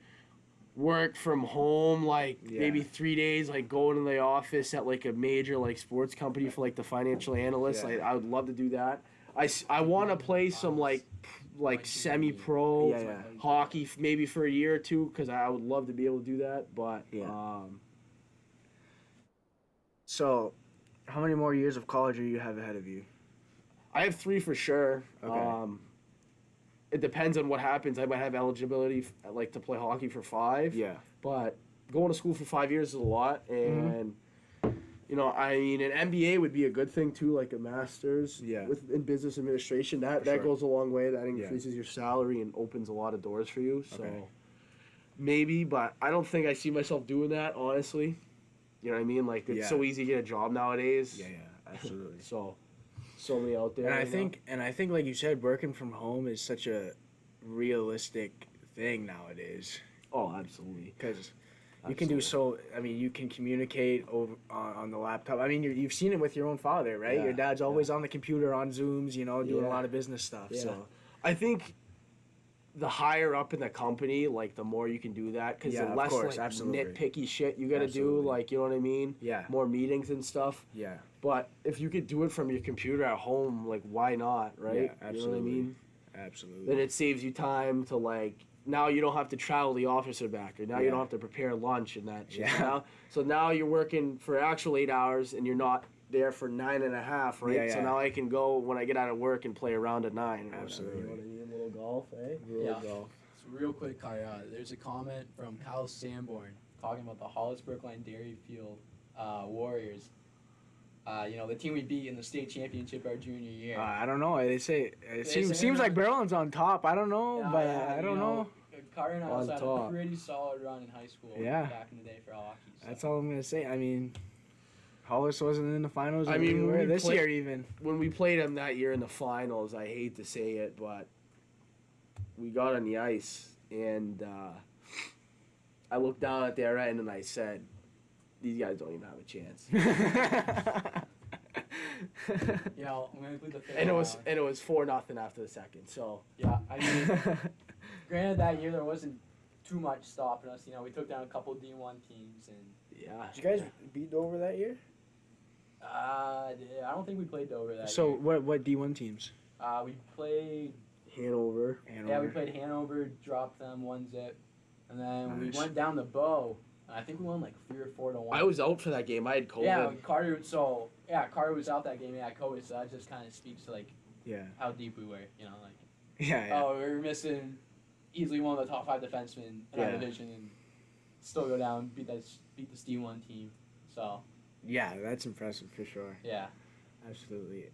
work from home like Yeah. maybe 3 days, like go into the office at like a major like sports company for like the financial analyst. Yeah. Like, I would love to do that. I want to play some like semi-pro Yeah. hockey maybe for a year or two, because I would love to be able to do that. But Yeah. So, how many more years of college do you have ahead of you? I have 3 for sure. Okay. It depends on what happens. I might have eligibility like to play hockey for 5. Yeah. But going to school for 5 years is a lot, and you know, I mean, an MBA would be a good thing too, like a master's Yeah. in business administration. That sure. goes a long way. That increases your salary and opens a lot of doors for you. So Okay. maybe, but I don't think I see myself doing that, honestly. You know what I mean? Like, it's Yeah. so easy to get a job nowadays. Yeah, absolutely. So many out there. And I right now. think, like you said, working from home is such a realistic thing nowadays. Oh, absolutely. Because you can do you can communicate over on the laptop. I mean, you've seen it with your own father, right? Yeah, Your dad's always on the computer, on Zooms, doing Yeah. a lot of business stuff. Yeah. So, I think the higher up in the company, like, the more you can do that, because Yeah, the of less course, like absolutely. nitpicky shit you got to do, Absolutely. like, you know what I mean? yeah. More meetings and stuff. Yeah. But if you could do it from your computer at home, like, why not, right? Yeah, You know what I absolutely. mean? Absolutely. Then it saves you time to, like, now you don't have to travel the office or back, or now you Yeah. don't have to prepare lunch and that shit. Yeah. So now you're working for actual 8 hours and you're not there for 9.5, right? Yeah, So yeah. now I can go when I get out of work and play around at 9. Or Absolutely. Whatever, you know what I mean? A little golf, eh? Yeah. Golf. So real quick, Kyle, there's a comment from Kyle Sanborn talking about the Hollis Brookline Dairyfield Warriors. The team we beat in the state championship our junior year. I don't know. They say it say seems like that- Berlin's on top. I don't know, Yeah, but yeah, I don't know. Carter and I On also had top. a pretty solid run in high school Yeah. back in the day for hockey. So. That's all I'm gonna say. I mean, Hollis wasn't in the finals. I and mean, we were we this play- year even. When we played them that year in the finals, I hate to say it, but we got on the ice and I looked down at their end and I said, "These guys don't even have a chance." I'm gonna put the thing and it was 4-0 after the second. So Yeah, I mean, granted that year there wasn't too much stopping us. We took down a couple D1 teams, and yeah. Did you guys beat Dover that year? I don't think we played Dover that So year. what D1 teams? We played. Hanover. Yeah, we played Hanover, dropped them 1-0, and then we Nice. went down the Bow. And I think we won like 3 or 4 to 1. I was out for that game. I had COVID. Yeah, Carter. So yeah, Carter was out that game. Yeah, COVID. So that just kind of speaks to like Yeah. how deep we were. You know, like Yeah. oh, we were missing easily one of the top 5 defensemen in our Yeah. division, and still go down beat the D1 team. So Yeah, that's impressive for sure. yeah. Absolutely.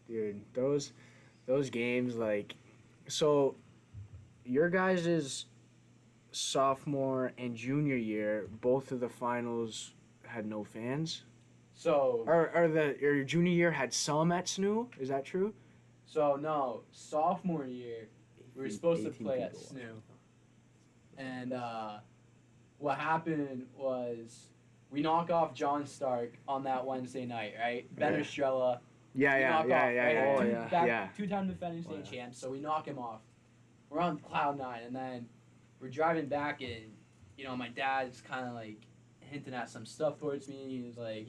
Dude, those games, like, so your guys' sophomore and junior year, both of the finals had no fans? So Or your junior year had some at SNU? Is that true? no, sophomore year we were supposed to 18 play at people. SNU, and what happened was we knock off John Stark on that Wednesday night, right? Ben Yeah. Estrella. Yeah, we yeah, knock yeah, off, yeah, right? yeah, Oh, Two- yeah. back- Yeah. Two-time defending state champs, so we knock him off. We're on cloud 9, and then we're driving back, and my dad's kind of like hinting at some stuff towards me. He was like,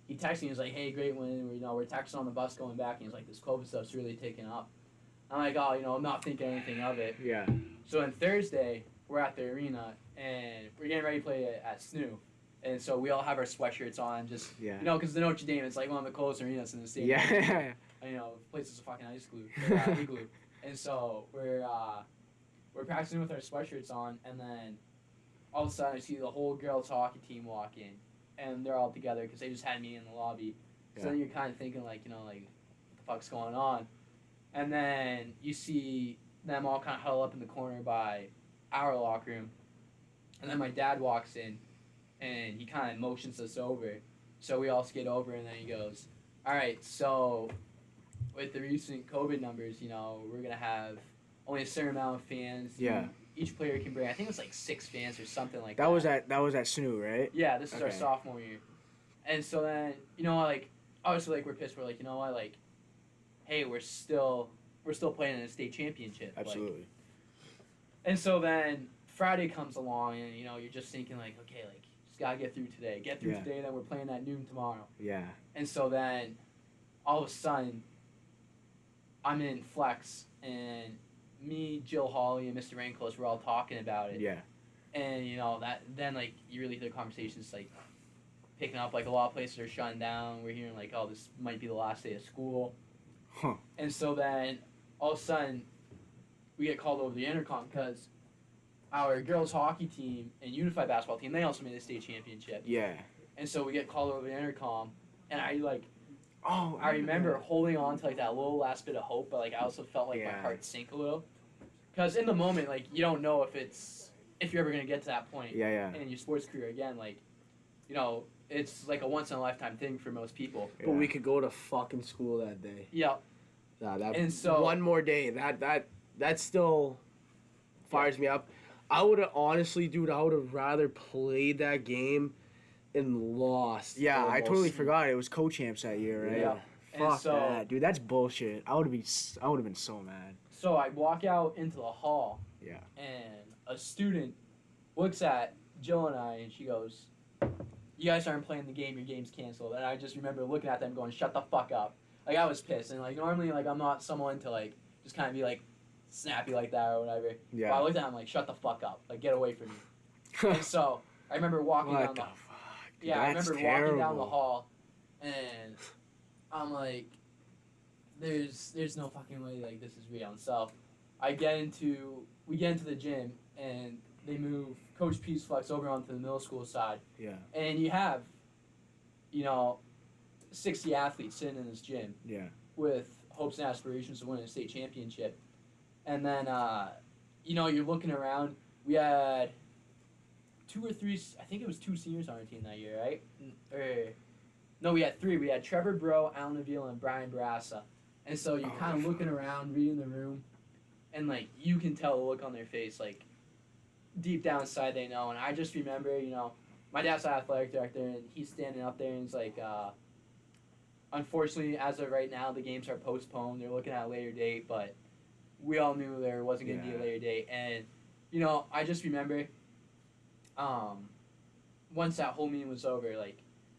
he texted me. He was like, "Hey, great win." We're texting on the bus going back, and he's like, "This COVID stuff's really taking up." I'm like, "Oh, I'm not thinking anything of it." Yeah. So on Thursday, we're at the arena, and we're getting ready to play at SNU. And so we all have our sweatshirts on, just, Yeah. because the Notre Dame is like one of the coolest arenas in the state. Yeah. And, the place is a fucking igloo. Igloo. And so we're practicing with our sweatshirts on, and then all of a sudden I see the whole girls hockey team walk in, and they're all together because they just had me in the lobby. So then you're kind of thinking like, what the fuck's going on? And then you see them all kind of huddle up in the corner by our locker room, and then my dad walks in, and he kind of motions us over, so we all skate over, and then he goes, "All right, so with the recent COVID numbers, we're gonna have only a certain amount of fans. Yeah. Each player can bring, I think it was like 6 fans or something like that." That was at SNU, right? Yeah, this is our Okay. sophomore year. And so then, obviously, we're pissed. We're like, hey, we're still playing in a state championship. Absolutely. And so then Friday comes along, and you're just thinking like, okay, just gotta get through today. Get through Yeah. today, then we're playing at noon tomorrow. Yeah. And so then, all of a sudden, I'm in flex, and me, Jill Hawley, and Mr. Rainclose were all talking about it. Yeah. And that then you really hear the conversations like picking up, like a lot of places are shutting down. We're hearing like, oh, this might be the last day of school. Huh. And so then all of a sudden we get called over the intercom because our girls hockey team and unified basketball team, they also made a state championship. Yeah. And so we get called over the intercom, and I Oh, I remember holding on to like that little last bit of hope, but I also felt like my Yeah. heart sink a little. Because in the moment, you don't know if you're ever gonna get to that point Yeah. in your sports career again. It's like a once in a lifetime thing for most people. Yeah. But we could go to fucking school that day. Yeah. Nah, that And so- one more day, that still fires me up. I would have honestly, dude, I would have rather played that game and lost. Yeah, I totally almost. forgot it was co-champs that year, right? Yeah. And Fuck so- that, dude. That's bullshit. I would have been so mad. So I walk out into the hall. Yeah. And a student looks at Jill and I, and she goes, "You guys aren't playing the game. Your game's canceled." And I just remember looking at them, going, "Shut the fuck up!" I was pissed, and normally I'm not someone to just kind of be snappy like that or whatever. Yeah. But I looked at him get the fuck up, get away from me. And so I remember walking down What the the fuck? Dude, I that's remember walking down the terrible. hall, and I'm like, there's no fucking way this is real. And so we get into the gym, and they move Coach P's flex over onto the middle school side, Yeah. and you have 60 athletes sitting in this gym Yeah. with hopes and aspirations to win a state championship. And then you're looking around. We had 2 or 3, I think it was 2 seniors on our team that year, right? No, we had 3. We had Trevor Bro, Alan Avila, and Brian Barassa. And so you're kind of looking around, reading the room, and you can tell the look on their face, deep down inside they know. And I just remember, my dad's the athletic director, and he's standing up there, and he's like, unfortunately, as of right now, the games are postponed. They're looking at a later date, but we all knew there wasn't going to be a later date. And, I just remember, once that whole meeting was over,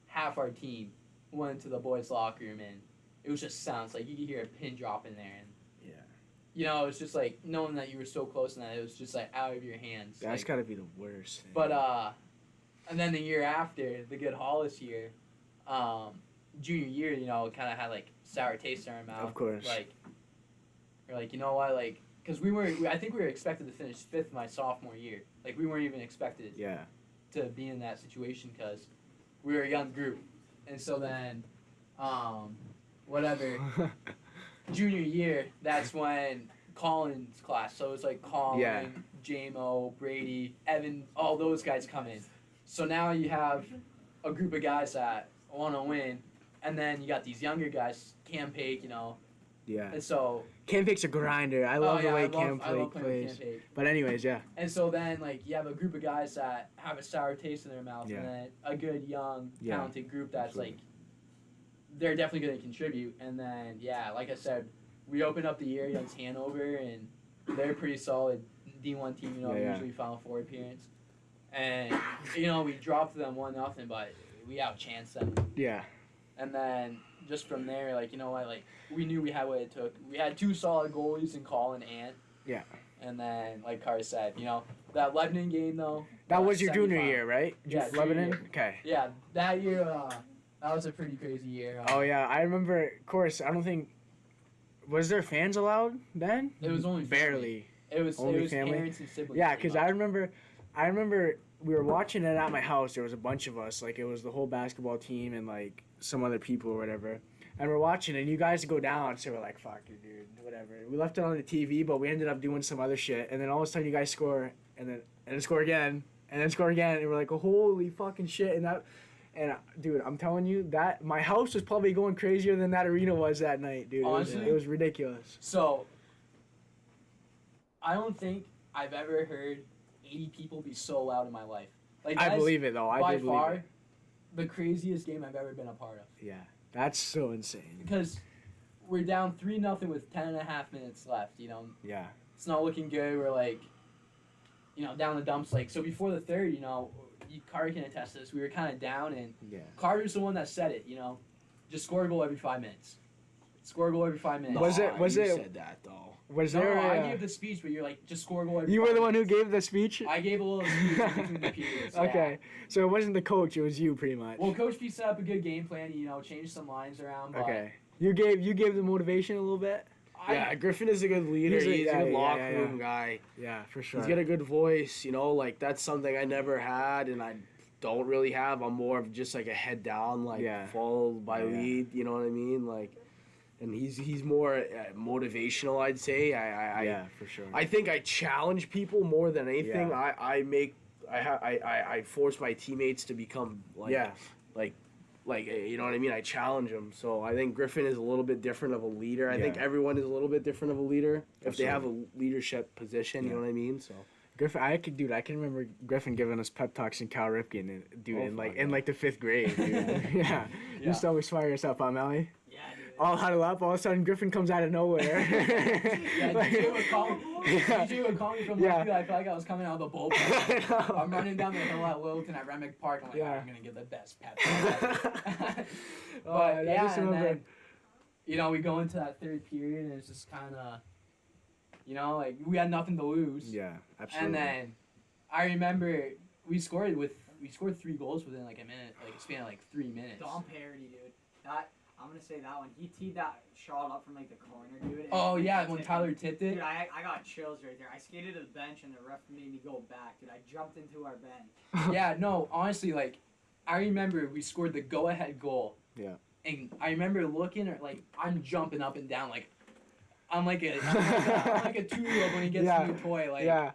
half our team went into the boys' locker room, and it was just sounds you could hear a pin drop in there, and it was just knowing that you were so close and that it was just out of your hands. That's gotta be the worst thing. But and then the year after, the Good Hollis year, junior year, you know, kind of had like sour taste in our mouth. Of course. Like, we're like, you know what, like, because I think we were expected to finish 5th my sophomore year. Like, we weren't even expected Yeah. to be in that situation because we were a young group. And so then, whatever, junior year, that's when Colin's class. So it's like Colin, Yeah. J-Mo, Brady, Evan, all those guys come in. So now you have a group of guys that want to win, and then you got these younger guys, Cam Pake, you know. Yeah. And so. Cam Pake's a grinder. I love the way Cam I love Pake playing with plays. Cam Pake. But anyways, yeah. And so then, like, you have a group of guys that have a sour taste in their mouth, Yeah. and then a good, young, Yeah. talented group that's, Absolutely. like, they're definitely going to contribute. And then, yeah, like I said, we opened up the year against Hanover, and they're a pretty solid D1 team, you know, Yeah. usually Final Four appearance. And, you know, we dropped them 1-0, but we outchanced them. Yeah. And then just from there, like, you know what, like, we knew we had what it took. We had 2 solid goalies in Colin and Ant. Yeah. And then, like Carter said, you know, that Lebanon game, though. That was your junior semifinal. year, right? Yeah, junior Lebanon? year. Okay. Yeah, that year, that was a pretty crazy year. Oh, yeah. I remember, of course, I don't think. Was there fans allowed then? It was only barely. It was only family? parents and siblings. Yeah, pretty because much. I remember we were watching it at my house. There was a bunch of us. Like, it was the whole basketball team and, like, some other people or whatever. And we're watching, and you guys go down, so we're like, fuck you, dude, whatever. We left it on the TV, but we ended up doing some other shit. And then all of a sudden, you guys score, and then score again, and then score again. And we're like, holy fucking shit. Dude, I'm telling you, that my house was probably going crazier than that arena was that night, dude. Honestly? It was ridiculous. So, I don't think I've ever heard 80 people be so loud in my life. Like, I that's believe it, though. I by do believe far it. the craziest game I've ever been a part of. Yeah, that's so insane. Because we're down 3-0 with 10.5 minutes left, you know. Yeah. It's not looking good. We're like, you know, down the dumps. Like, so before the third, you know, Carter can attest to this. We were kind of down, and Yeah. Carter's the one that said it, you know. Just score a goal every 5 minutes. Score a goal every 5 minutes. Was it- You it- said that though. Was No, there I a, gave the speech, but you're like, just score a goal every you 5 were the one who minutes. gave the speech? I gave a little speech in between the periods. Okay. So it wasn't the coach, it was you pretty much. Yeah. Well, Coach P set up a good game plan, you know, changed some lines around. But Okay. You gave the motivation a little bit? Yeah, Griffin is a good leader. He's a- He's a yeah, good yeah, locker yeah, room guy. Yeah, for sure. He's got a good voice, you know, like that's something I never had and I don't really have. I'm more of just like a head down, like Yeah. followed by Yeah. lead, you know what I mean? Like, and he's more motivational, I'd say. Yeah, for sure. I think I challenge people more than anything. Yeah. I force my teammates to become like Yeah. like you know what I mean. I challenge them. So I think Griffin is a little bit different of a leader. I think Yeah. everyone is a little bit different of a leader if they have a Absolutely. leadership position. You Yeah. know what I mean? So Griffin, I can remember Griffin giving us pep talks in Cal Ripken, and dude, Oh, in fuck the 5th grade, dude. Yeah. Yeah. You used to always fire us up, huh, Melly? Yeah, dude. All huddle up, all of a sudden Griffin comes out of nowhere. Yeah, DJ would call me. Yeah. DJ would call me from Yeah. left field. I felt like I was coming out of the bullpen. I know. I'm running down the hill at Wilton at Remick Park. I'm like, Yeah. I'm gonna give the best pep. But I yeah, just and remember- then, you know, we go into that third period, and it's just kind of, you know, like we had nothing to lose. Yeah, absolutely. And then I remember we scored 3 goals within like a minute, like a span of like 3 minutes. Dom Parody, dude. That I'm gonna say that one. He teed that shot up from like the corner, dude. and Oh he yeah, tipped when it. Tyler tipped it. Dude, I got chills right there. I skated to the bench and the ref made me go back, dude. I jumped into our bench. Yeah, no, honestly, like, I remember we scored the go-ahead goal. Yeah. And I remember looking at, like, I'm jumping up and down, like, I'm like a 2-year-old when he gets Yeah. a new toy. Like, Yeah.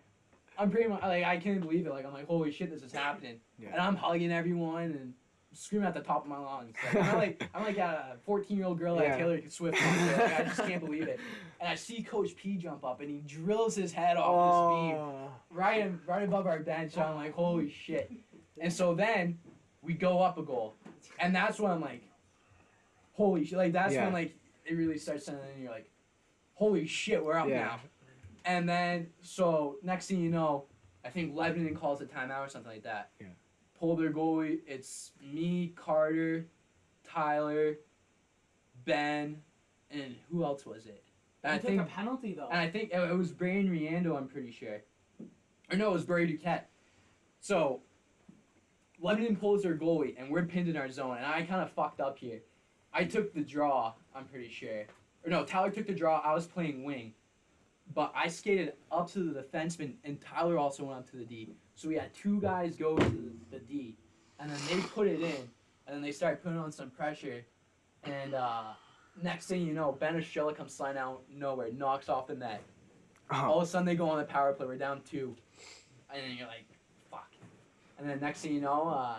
I'm pretty much, like, I can't believe it. Like, I'm like, holy shit, this is happening. Yeah. And I'm hugging everyone and screaming at the top of my lungs. Like, I'm like a 14-year-old girl Yeah. like Taylor Swift. Like, I just can't believe it. And I see Coach P jump up and he drills his head off this beam. Oh. Right above our bench. I'm like, holy shit. And so then we go up a goal. And that's when I'm like, holy shit. Like, that's Yeah. when, like, it really starts sending in. You're like, holy shit, we're up Yeah. now. And then, so, next thing you know, I think Lebanon calls a timeout or something like that. Yeah. Pull their goalie. It's me, Carter, Tyler, Ben, and who else was it? And He I took think a penalty though. and I think it was Brian Riando, I'm pretty sure. Or no, it was Barry Duquette. So, Lebanon pulls their goalie, and we're pinned in our zone, and I kind of fucked up here. I took the draw, I'm pretty sure. Or no, Tyler took the draw, I was playing wing. But I skated up to the defenseman, and Tyler also went up to the D. So we had two guys go to the D. And then they put it in, and then they started putting on some pressure. And next thing you know, Ben Estrella comes sliding out nowhere, knocks off the net. All of a sudden, they go on the power play, we're down 2. And then you're like, fuck. And then next thing you know,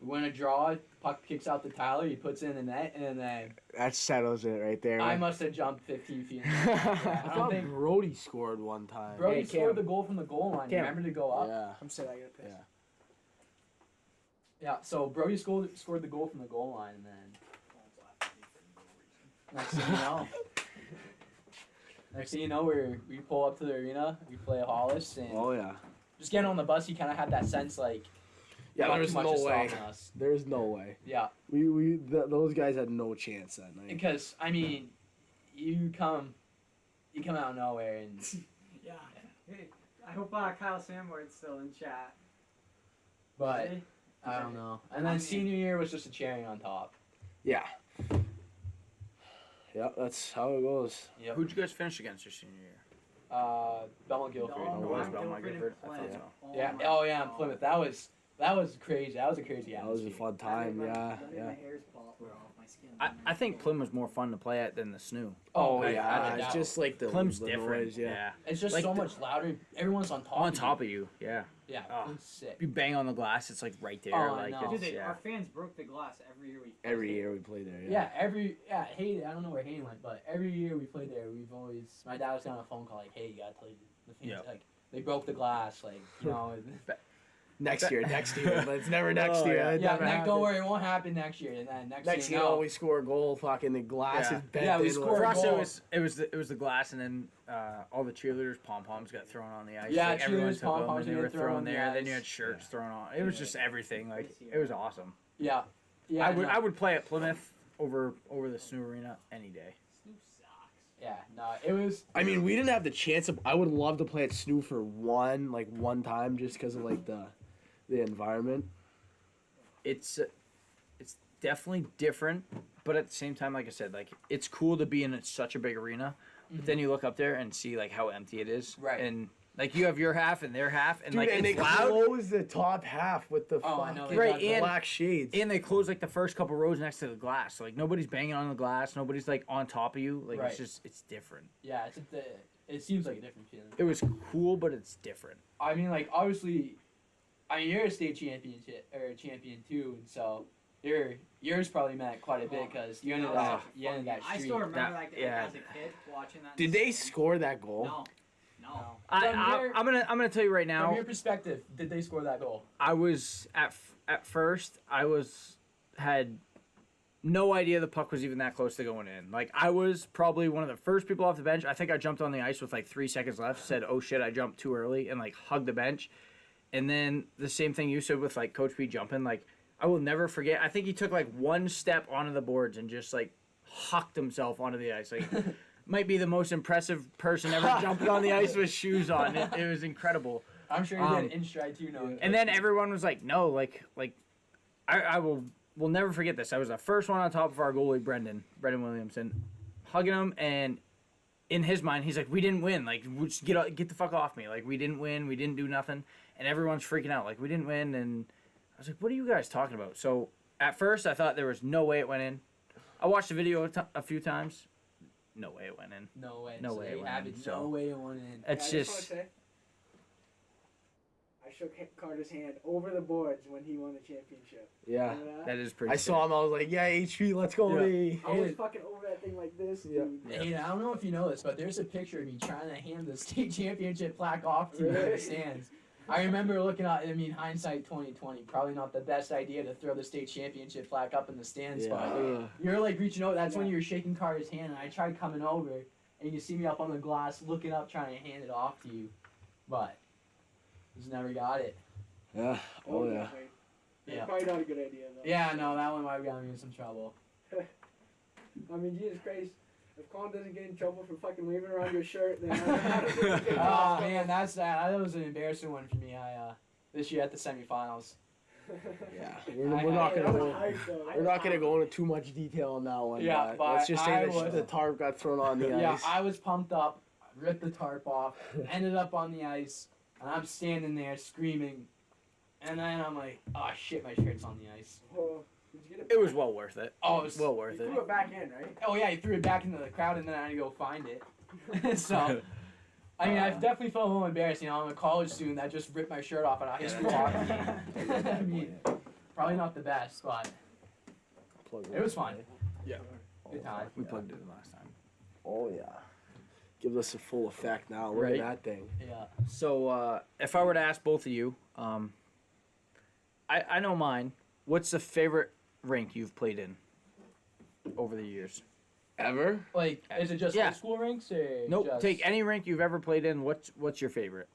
we win a draw, puck kicks out to Tyler, he puts it in the net, and then That settles it right there. I man. must have jumped 15 feet. I I don't thought think Brody scored one time. Brody Hey, Cam. scored the goal from the goal line. Cam. Remember to go up? Yeah. I'm saying I gotta piss. Yeah. Yeah, so Brody scored the goal from the goal line, and then next thing you know, we pull up to the arena, we play Hollis, and Oh yeah. just getting on the bus, you kind of had that sense like, Yeah, not there's too much no is way. stopping us. There's no way. Yeah, Those guys had no chance that night. because I mean, you come out of nowhere, and Yeah. Hey, I hope Kyle Sanborn's still in chat. but Hey, I don't know. And then senior year was just a cherry on top. Yeah. Yeah, that's how it goes. Yep. Who'd you guys finish against your senior year? Belmont Guilford. No, it was I'm Belmont Guilford Gifford. and I thought Plymouth. so. Yeah. my Oh yeah, in God. Plymouth. That was crazy. That was a crazy That was a atmosphere. fun time. Yeah, That made yeah. my hairs pop off my skin. I think Plym was more fun to play at than the Snoo. Oh Like, yeah, I- it's just like the Plym's the different. noise, yeah. it's just like so the- much louder. Everyone's on top. On of top of you, yeah. you. Yeah, Oh. it's sick. You bang on the glass, it's like right there. Oh, I like know. Dude, it's, our yeah. fans broke the glass every year we played Every it. year we play there. Yeah. Yeah, Hayden. I don't know where Hayden went, but every year we played there, we've always. My dad was got on a phone call like, "Hey, you gotta tell the fans Yeah. like they broke the glass, like you know." Next year, but it's never next Oh, year. yeah. It yeah, never don't happens. worry, it won't happen next year. And then next Next thing year, you know, we score a goal. Fucking the glass Yeah. is bent. Yeah, we in. scored For a us, goal. it was the glass, and then all the cheerleaders' pom poms got thrown on the ice. Yeah, like, everyone cheerleaders' took them, pom-poms and they get were thrown thrown on the there. Then you ice. had shirts thrown on. It was just everything. Like This year. it was awesome. yeah, yeah, I would play at Plymouth over the Snoo Arena any day. Snoop sucks. yeah, no, it was. I mean, we didn't have the chance of. I would love to play at Snoo for one time, just because of like the environment. It's definitely different, but at the same time, like I said, like it's cool to be in such a big arena. But then you look up there and see like how empty it is, Right. And like you have your half and their half, and Dude, like and it's they loud. close the top half with the Oh, I know, fucking they Right, got and- black shades. And they close like the first couple rows next to the glass. So like nobody's banging on the glass. Nobody's like on top of you. Like Right. it's different. Yeah, it seems like a different feeling. It was cool, but it's different. I mean, like obviously, I mean you're a state championship or champion too, and so yours probably meant quite a bit because you ended that I streak. still remember That- like yeah. as a kid watching that. Did they score that goal? No. No. I'm gonna tell you right From now. your perspective, did they score that goal? I was at first had no idea the puck was even that close to going in. Like I was probably one of the first people off the bench. I think I jumped on the ice with like 3 seconds left. Said, "Oh shit, I jumped too early," and like hugged the bench. And then the same thing you said with like Coach B jumping. Like I will never forget. I think he took like one step onto the boards and just like hucked himself onto the ice. Like might be the most impressive person ever jumping on the ice with shoes on. It was incredible. I'm sure he did in stride too. No. And then everyone was like, "No, like I will never forget this. I was the first one on top of our goalie, Brendan Williamson, hugging him, and in his mind, he's like, "We didn't win. Like, just get the fuck off me. Like, we didn't win. We didn't do nothing." And everyone's freaking out, like, "We didn't win." And I was like, "What are you guys talking about?" So at first, I thought there was no way it went in. I watched the video a few times. No way it went in. No way. No so way they it went have in, it. so- No way it went in. It's Yeah, I just wanna just say, I shook Carter's hand over the boards when he won the championship. Yeah. Remember that? that is pretty. I saw him. I was like, "Yeah, HP, let's go, Yeah. me." I was Hey. fucking over that thing like this, Yeah. dude. Hey, I don't know if you know this, but there's a picture of me trying to hand the state championship plaque off to you in the Really? stands. I remember looking at. I mean, hindsight 2020, probably not the best idea to throw the state championship plaque up in the stands, Yeah. but you're like reaching out. That's when you were shaking Carter's hand, and I tried coming over, and you see me up on the glass, looking up, trying to hand it off to you, but just never got it. Yeah. Oh yeah. definitely. Yeah. Probably not a good idea though. Yeah, no, that one might have gotten me in some trouble. I mean, Jesus Christ. If Colin doesn't get in trouble for fucking waving around your shirt, then I don't know how to think he's gonna Oh get in man, that was an embarrassing one for me. I this year at the semifinals. Yeah, we're not gonna go into too much detail on that one. Yeah, but let's just say I that was- the tarp got thrown on the Yeah, ice. I was pumped up, ripped the tarp off, ended up on the ice, and I'm standing there screaming, and then I'm like, oh shit, my shirt's on the ice. Did you get It was well worth it. Oh, it was, Well worth You it. threw it back in, right? oh yeah, he threw it back into the crowd, and then I had to go find it. So, I mean, I've definitely felt a little embarrassed. You know, I'm a college student that just ripped my shirt off at a high school hockey game. I mean, probably not the best, but it was fun. Yeah. Good time. We plugged it in last time. Oh yeah, gives us a full effect now. Look Right. at that thing. Yeah. So if I were to ask both of you, I know mine. What's the favorite rink you've played in over the years? Ever? Like, is it just Yeah. high school rinks or? Nope. Just... Take any rink you've ever played in. What's your favorite?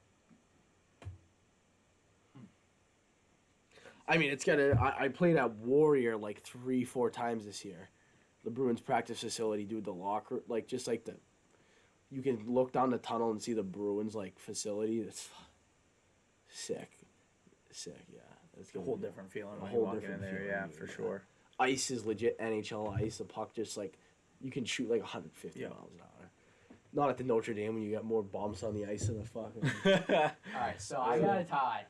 I mean, it's gotta. I played at Warrior like 3-4 times this year. The Bruins practice facility, dude. The locker, like just like the, you can look down the tunnel and see the Bruins like facility. It's sick, yeah. It's A whole different feeling A when whole you walk in different there. feeling, Yeah, dude. for sure. Ice is legit NHL ice. The puck just like, you can shoot like 150 Yeah. miles an hour. Not at the Notre Dame when you got more bumps on the ice than the fucking. Alright, so I got a tie.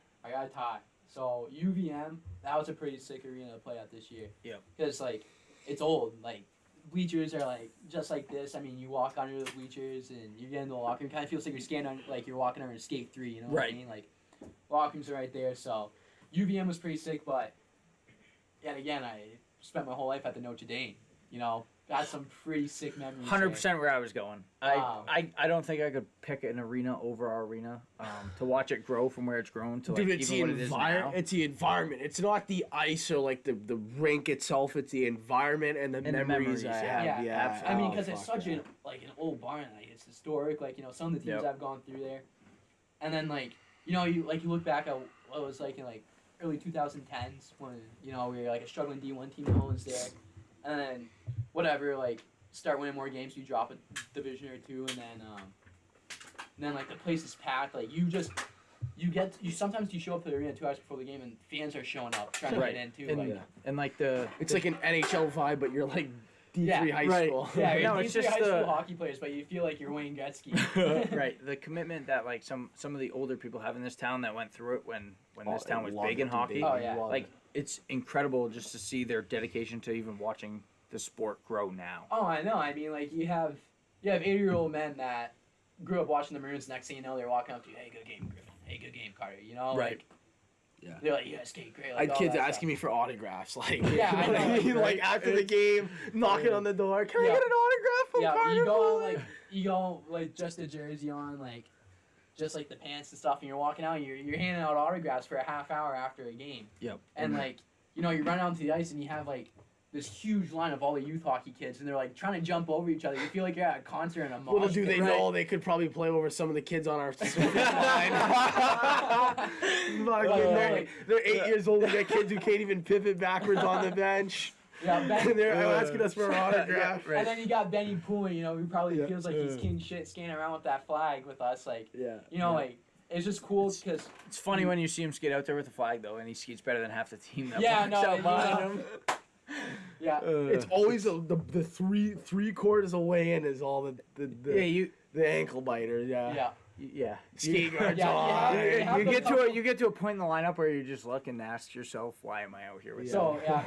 So UVM, that was a pretty sick arena to play at this year. Yep. Because, like, it's old. Like, bleachers are, like, just like this. I mean, you walk under the bleachers and you get into the locker room. It kind of feels like you're standing on, like, you're walking under Skate 3, you know what I Right. mean? Like, locker rooms are right there. So UVM was pretty sick, but yet again, I spent my whole life at the Notre Dame. You know, got some pretty sick memories. 100% where I was going. Wow. I don't think I could pick an arena over our arena to watch it grow from where it's grown to like Dude, it's the even what it is now. environment. It's the environment. It's not the ice or like the rink itself. It's the environment and the the memories I memories, have. yeah. Yeah, I mean, oh, because it's fuck such yeah. an old barn, like it's historic. Like, you know, some of the teams Yep. I've gone through there, and then like, you know, you look back at what it was like in like early 2010s when, you know, we were like a struggling D1 team, no one's there, and then whatever, like, start winning more games, you drop a division or two, and then like the place is packed. Like, sometimes you show up to the arena 2 hours before the game and fans are showing up trying to Right. get in too. And, Like, and like the It's like an NHL vibe, but you're like D3 Yeah, high right. school. yeah, No, no, it's it's just high school the- hockey players, but you feel like you're Wayne Gretzky. right, the commitment that like some of the older people have in this town that went through it when this Oh, town was love big it, in hockey. dude. Oh, yeah. Love Like it. it's incredible just to see their dedication to even watching the sport grow now. Oh, I know. I mean, like, you have 80-year-old men that grew up watching the Maroons. Next thing you know, they're walking up to you, hey, good game, Griffin. Hey, good game, Carter. You know, Right. like, Yeah. they're like, you guys skate great. I Like, had all kids that asking me for autographs, like, Yeah, I know, like after the game, knocking on the door. Can I Yeah. get an autograph from Yeah, Carter you go on, Poulin?" like, just a jersey on, like, just like the pants and stuff, and you're walking out, and you're handing out autographs for a half hour after a game. Yep. And like, you know, you run out onto the ice and you have like this huge line of all the youth hockey kids, and they're like trying to jump over each other. You feel like you're at a concert in a mosh Little do pit. they know they could probably play over some of the kids on our line. Fucking, they're 8 years old. We got kids who can't even pivot backwards on the bench. Yeah, And Ben, they're asking us for an autograph. and then you got Benny Poulin, you know, who probably Yeah. feels like he's king shit skating around with that flag with us. Like, Yeah. you know, like, it's just cool because, It's funny when you see him skate out there with the flag though, and he skates better than half the team that Yeah, walks no, out you behind know. him. yeah. It's always the three quarters away in is all the ankle biter. Yeah. Yeah. Skate guards Yeah, on. yeah. You get to a point in the lineup where you just look and ask yourself, why am I out here with So yeah,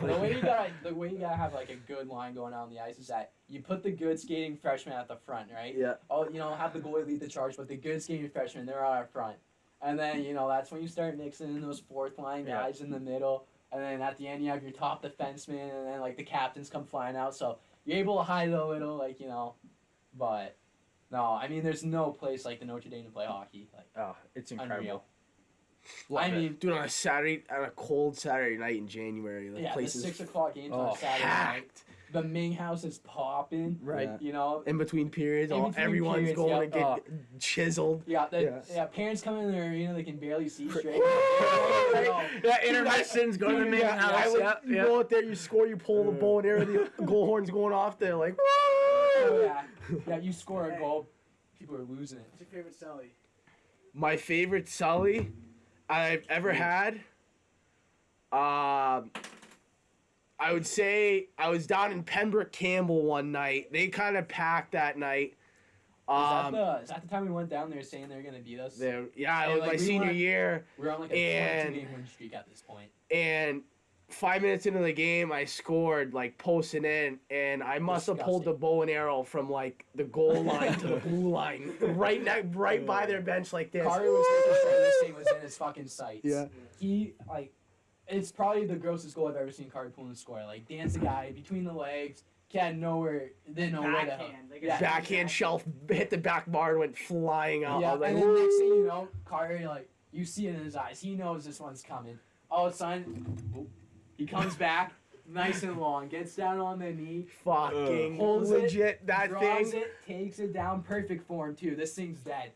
the way you gotta have like a good line going out on the ice is that you put the good skating freshmen at the front, right? Yeah. Oh, you know, have the goalie lead the charge, but the good skating freshmen, they're out front. And then, you know, that's when you start mixing in those fourth line Yeah. guys in the middle. And then at the end you have your top defenseman, and then like the captains come flying out. So you're able to hide a little, like, you know, but no, I mean, there's no place like the Notre Dame to play hockey. Like, Oh, it's incredible. unreal. Love I it. mean, Dude, on a cold Saturday night in January, the yeah, place the is 6 o'clock games on oh, Saturday night. packed. The Ming house is popping. Right. Yeah. You know, In between periods, In between everyone's periods, going yeah. to get chiseled. yeah, Yeah. parents come in the arena, they can barely see straight. Yeah, intermissions, go to the main house. I would, Yeah, you yeah. go out there, you score, you pull the bow and arrow, the goal horn's going off there, like, Oh, woo! yeah, you score a goal, people are losing it. What's your favorite Sally? My favorite Sully I've ever had. I would say I was down in Pembroke Campbell one night. They kind of packed that night. Is that the time we went down there saying they were gonna beat us? Yeah, it And, was like, my we senior went- year, We were on like a And- 22-game win streak at this point. and 5 minutes into the game, I scored like posting in, and I must have pulled the bow and arrow from like the goal line to the blue line, right by their bench like this. Carter was making sure this thing was in his fucking sights. Yeah. He like, it's probably the grossest goal I've ever seen Carter Poulin score. Like dance the guy between the legs, didn't know where the hell. Backhand. They got Backhand shelf hit the back bar and went flying out. Yeah, I was like, and then next thing you know, Carter, like, you see it in his eyes. He knows this one's coming. All of a sudden, he comes back, nice and long, gets down on the knee, fucking holds legit it, that draws thing. it, takes it down, perfect form too. This thing's dead.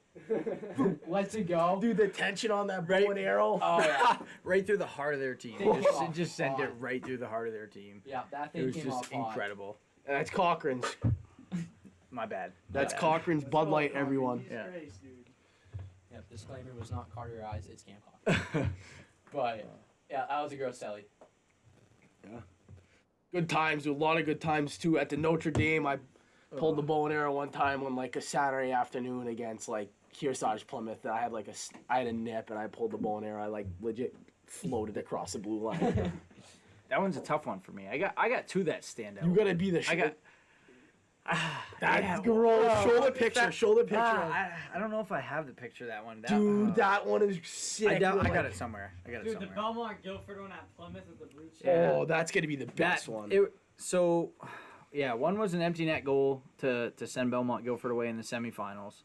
Lets it go. Dude, the tension on that bow and arrow. Oh yeah, Right through the heart of their team. They just Just, off just sent it hot. right through the heart of their team. yeah, that It thing was came just off hot. incredible. That's Cochran's. My bad. That's My bad. Cochran's Bud Light, everyone. Jesus Yeah. Christ, dude. Yep, disclaimer was not Carter Eyes, it's Cam Cochran. But yeah, that was a gross Sally. Good times, a lot of good times too. At the Notre Dame, I pulled the bow and arrow one time on like a Saturday afternoon against like Kearsarge Plymouth. I had a nip and I pulled the bow and arrow. I like legit floated across the blue line. That one's a tough one for me. I got two that stand out. You gotta be the. I got. That's yeah, gross. well, Show the picture. that- Show the picture. I don't know if I have the picture of that one. Dude, that one is sick. I Like- got it somewhere. I got it Dude, the somewhere. Belmont Guilford one at Plymouth with the blue check. Oh, that's gonna be the best That- one. So, yeah, one was an empty net goal to send Belmont Guilford away in the semifinals,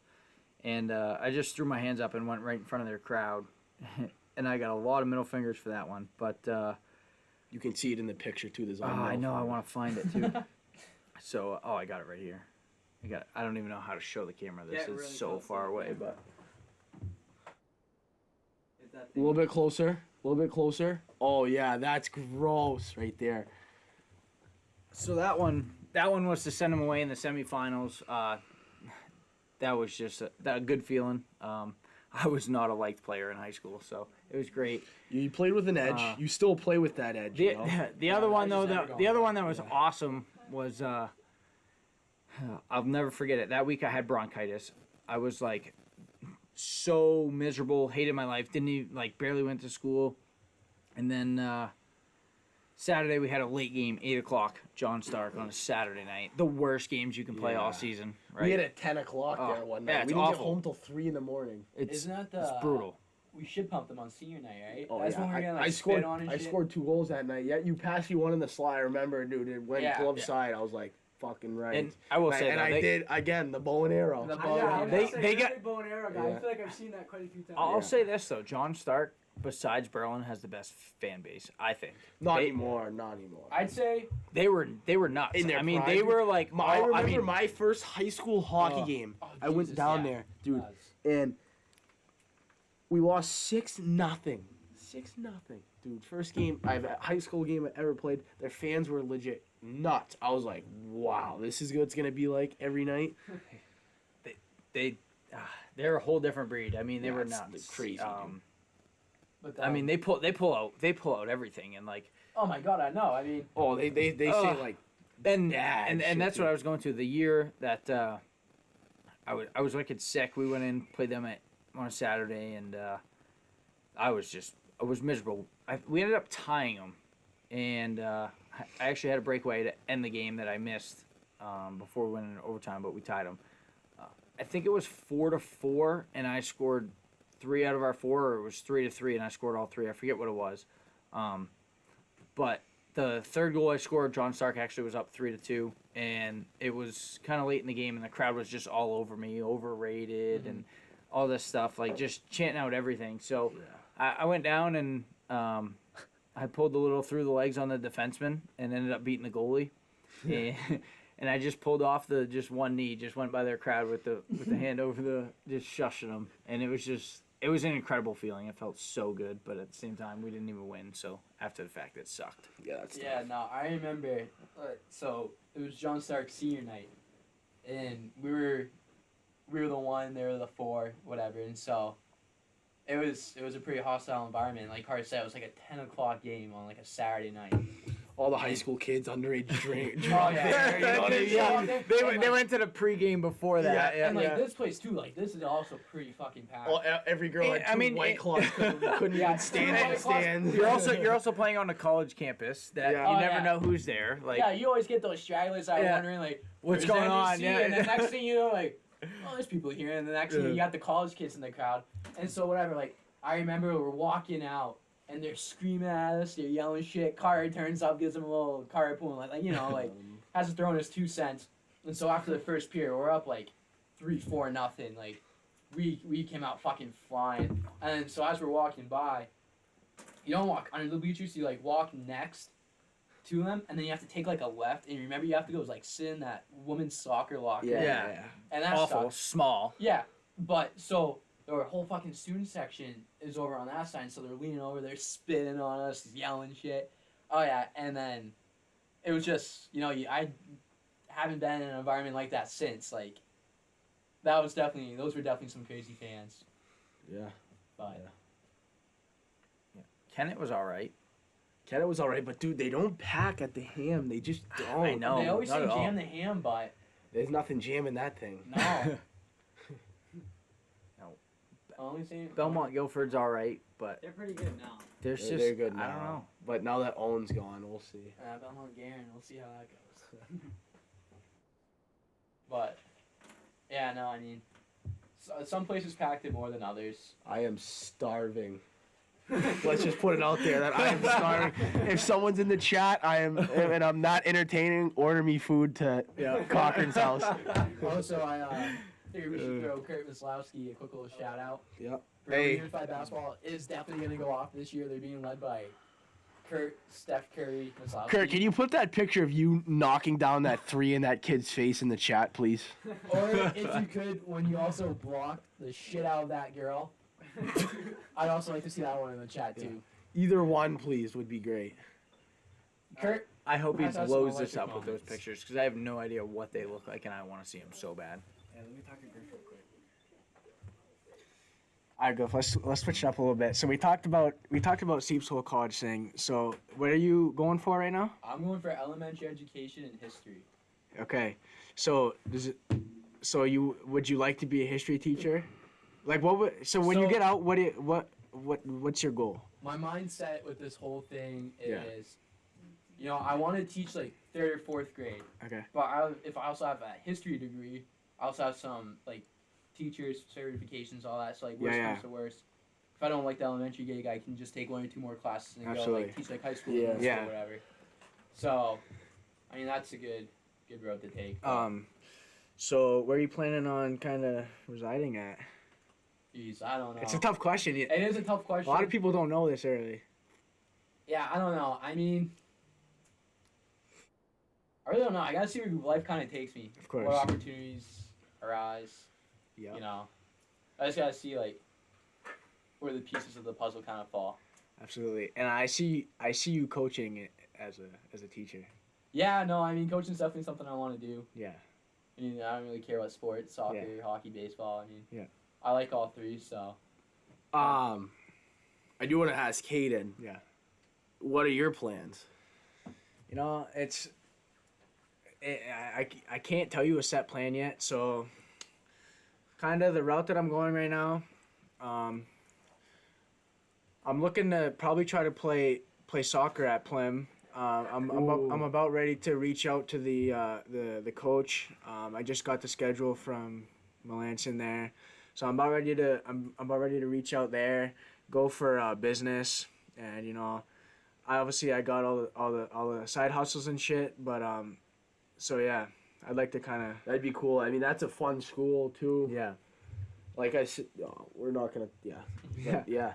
and I just threw my hands up and went right in front of their crowd, and I got a lot of middle fingers for that one. But You can see it in the picture too. There's I know I want to find it too. So, I got it right here. I don't even know how to show the camera. This Get is really so close far to the away, camera. but Is that A thing- little bit closer. A little bit closer. Oh yeah, that's gross right there. so that one was to send them away in the semifinals. That was just a good feeling. I was not a liked player in high school, so it was great. You played with an edge. You still play with that edge. You know? The other one I though, just never the other gone one that was awesome was I'll never forget it. That week I had bronchitis. I was like so miserable, hated my life, didn't even barely went to school, and then Saturday we had a late game, 8:00, John Stark on a Saturday night. The worst games you can play all season, right? We had at 10 o'clock Oh, there one yeah, night. it's We didn't get awful. home till 3 in the morning. it's Isn't that the it's brutal. We should pump them on senior night, right? Oh, That's yeah. when we were gonna like I spit scored. on and I shit. scored 2 goals that night. Yeah, you passed me one in the slide. I remember, dude. It went Yeah, glove yeah. side. I was like, fucking right. And I will say and though, I did again the bow and arrow. The I, bow yeah, I and was arrow. gonna say, They you're a got- big bow and arrow guy. Yeah. I feel like I've seen that quite a few times. I'll say this though, John Stark, besides Berlin, has the best fan base. I think. Not They- anymore. Not anymore. I'd say They were nuts. In their I mean, prime, they dude. were like. I remember I mean, my first high school hockey Oh. game. oh, I went Jesus, down yeah. there, dude, Does. and we lost 6-0. 6-0, dude. First game high school game I ever played. Their fans were legit nuts. I was like, wow, this is what it's gonna be like every night. they're a whole different breed. I mean, they Yeah, were it's nuts. crazy, dude. But I mean, they pull out everything, and like, oh my god, I know. I mean, Oh, they say Ugh. like and Yeah, and shit, that's dude. what I was going to. The year that I was wicked sick, we went in, played them on a Saturday, and I was miserable. We ended up tying them, and I actually had a breakaway to end the game that I missed before we went into overtime, but we tied them. I think it was 4-4, and I scored 3 out of our 4, or it was 3-3, and I scored all 3. I forget what it was, but the third goal I scored, John Stark actually was up 3-2, and it was kind of late in the game, and the crowd was just all over me, overrated, and all this stuff, like just chanting out everything. So I went down and I pulled the little through the legs on the defenseman and ended up beating the goalie, and I just pulled off the just one knee, just went by their crowd with the hand over just shushing them, and it was an incredible feeling. It felt so good, but at the same time, we didn't even win. So after the fact, it sucked. yeah, that's yeah, tough. no, I remember. So it was John Stark's senior night, and we were the 1, they were the 4, whatever. And so it was a pretty hostile environment. Like Carter said, it was like a 10 o'clock game on like a Saturday night. All the high school kids underage drink. Oh yeah, You know what I mean? Yeah. They went to the pregame before that. Yeah, And like this place too, like this is also pretty fucking packed. Well, every girl had I two mean, White Claws because we couldn't Yeah, even stand two in the White Claws. stands. You're also playing on a college campus that Yeah. you Oh, never yeah. know who's there. Like Yeah, you always get those stragglers that are Yeah. wondering like what's "Where's going on? NBC?" Yeah. And the next thing you know, like, oh, there's people here, and the next thing Yeah. you got the college kids in the crowd, and so whatever. Like I remember we're walking out. And they're screaming at us, they're yelling shit. Carter turns up, gives them a little Carter Poulin, like you know, like has to throw in his 2 cents. And so after the first period, we're up like 3-4 nothing. Like we came out fucking flying. And then, so as we're walking by, you don't walk under the bleachers, you like walk next to them, and then you have to take like a left. And remember, you have to go like sit in that women's soccer locker. Yeah. And that's awful, small. yeah, but so their whole fucking student section is over on that side, so they're leaning over, they're spitting on us, yelling shit. Oh yeah, and then it was just, you know, I haven't been in an environment like that since. Like, those were definitely some crazy fans. Yeah. But Kennett was all right. Canada was alright, but dude, they don't pack at the Ham. They just don't. I know. they always not say at all. jam the ham, but There's nothing jamming that thing. no. No. Only thing Belmont Guilford's all right, but They're pretty good now. there's They're, just they're good I now. don't know. But now that Owen's gone, we'll see. Belmont Garen, we'll see how that goes. But yeah, no, I mean, some places packed it more than others. I am starving. Let's just put it out there that I am starving. If someone's in the chat, and I'm not entertaining, order me food to Cochran's house. Also, I figured we should throw Kurt Maslowski a quick little shout out. Yep. Hey. Unified basketball is definitely going to go off this year. They're being led by Kurt, Steph Curry, Maslowski. Kurt, can you put that picture of you knocking down that 3 in that kid's face in the chat, please? Or if you could, when you also block the shit out of that girl. I'd also like to see that one in the chat too. Either one, please, would be great. Kurt, I hope he That's some blows this electric up with those comments. pictures because I have no idea what they look like and I want to see them so bad. Yeah, let me talk to Griff real quick. All right, Griff. Let's switch it up a little bit. So we talked about Seeps Hole College thing. So what are you going for right now? I'm going for elementary education and history. Okay. So would you like to be a history teacher? Like when you So- get out, what's your goal? My mindset with this whole thing Yeah. is, you know, I want to teach like 3rd or 4th grade. Okay. But if I also have a history degree, I also have some like teachers certifications, all that. So like worst Yeah, comes to worst, if I don't like the elementary gig, I can just take 1 or 2 more classes and go Absolutely. like teach like high school, Yeah. middle Yeah. school, whatever. So, I mean that's a good road to take. So where are you planning on kind of residing at? Jeez, I don't know. It's a tough question. It is a tough A question. lot of people don't know this early. Yeah, I don't know. I mean, I really don't know. I gotta see where life kind of takes me. Of course. What opportunities arise. Yeah. You know, I just gotta see like where the pieces of the puzzle kind of fall. Absolutely. And I see you coaching it as a teacher. Yeah, no, I mean, coaching's definitely something I want to do. Yeah. I mean, I don't really care what sports, soccer, hockey, baseball. I mean, Yeah. I like all 3, so. I do want to ask Hayden. Yeah. What are your plans? You know, I can't tell you a set plan yet. So, kind of the route that I'm going right now, I'm looking to probably try to play soccer at Plym. I'm about ready to reach out to the coach. I just got the schedule from Melanson there, so I'm about ready to reach out there, go for business, and you know, I got all the side hustles and shit, but so yeah, I'd like to kind of That'd be cool. I mean, that's a fun school too. yeah. Like I said, we're not gonna. Yeah. Yeah. Yeah.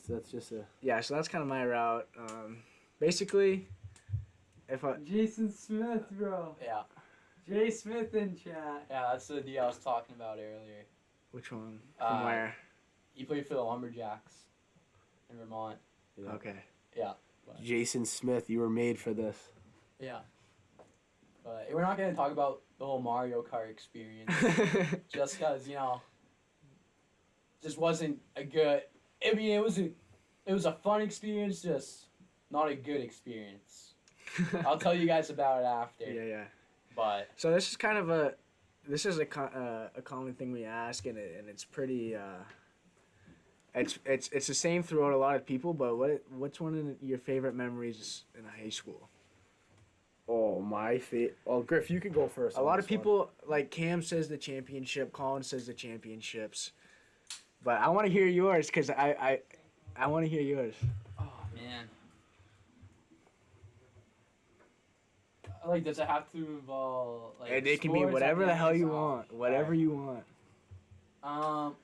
That's just a. Yeah, so that's kind of my route. Basically, Jason Smith, bro. Yeah. Jay Smith in chat. Yeah, that's the deal I was talking about earlier. which one? From Uh, where? He played for the Lumberjacks in Vermont. Yeah. Okay. Yeah. Jason Smith, you were made for this. Yeah. But we're not going to talk about the whole Mario Kart experience just because, you know, just wasn't a good I mean, it was a fun experience, just not a good experience. I'll tell you guys about it after. Yeah. But So this is kind of a common thing we ask, and it's pretty. It's the same throughout a lot of people. But what's one of your favorite memories in high school? Oh, well, Griff, you can go first. A on lot of this one. people, like Cam says the championship, Colin says the championships, but I want to hear yours because I want to hear yours. oh man, like does it have to involve like? And it can be sports, whatever the hell you academics? want, whatever you want. Um,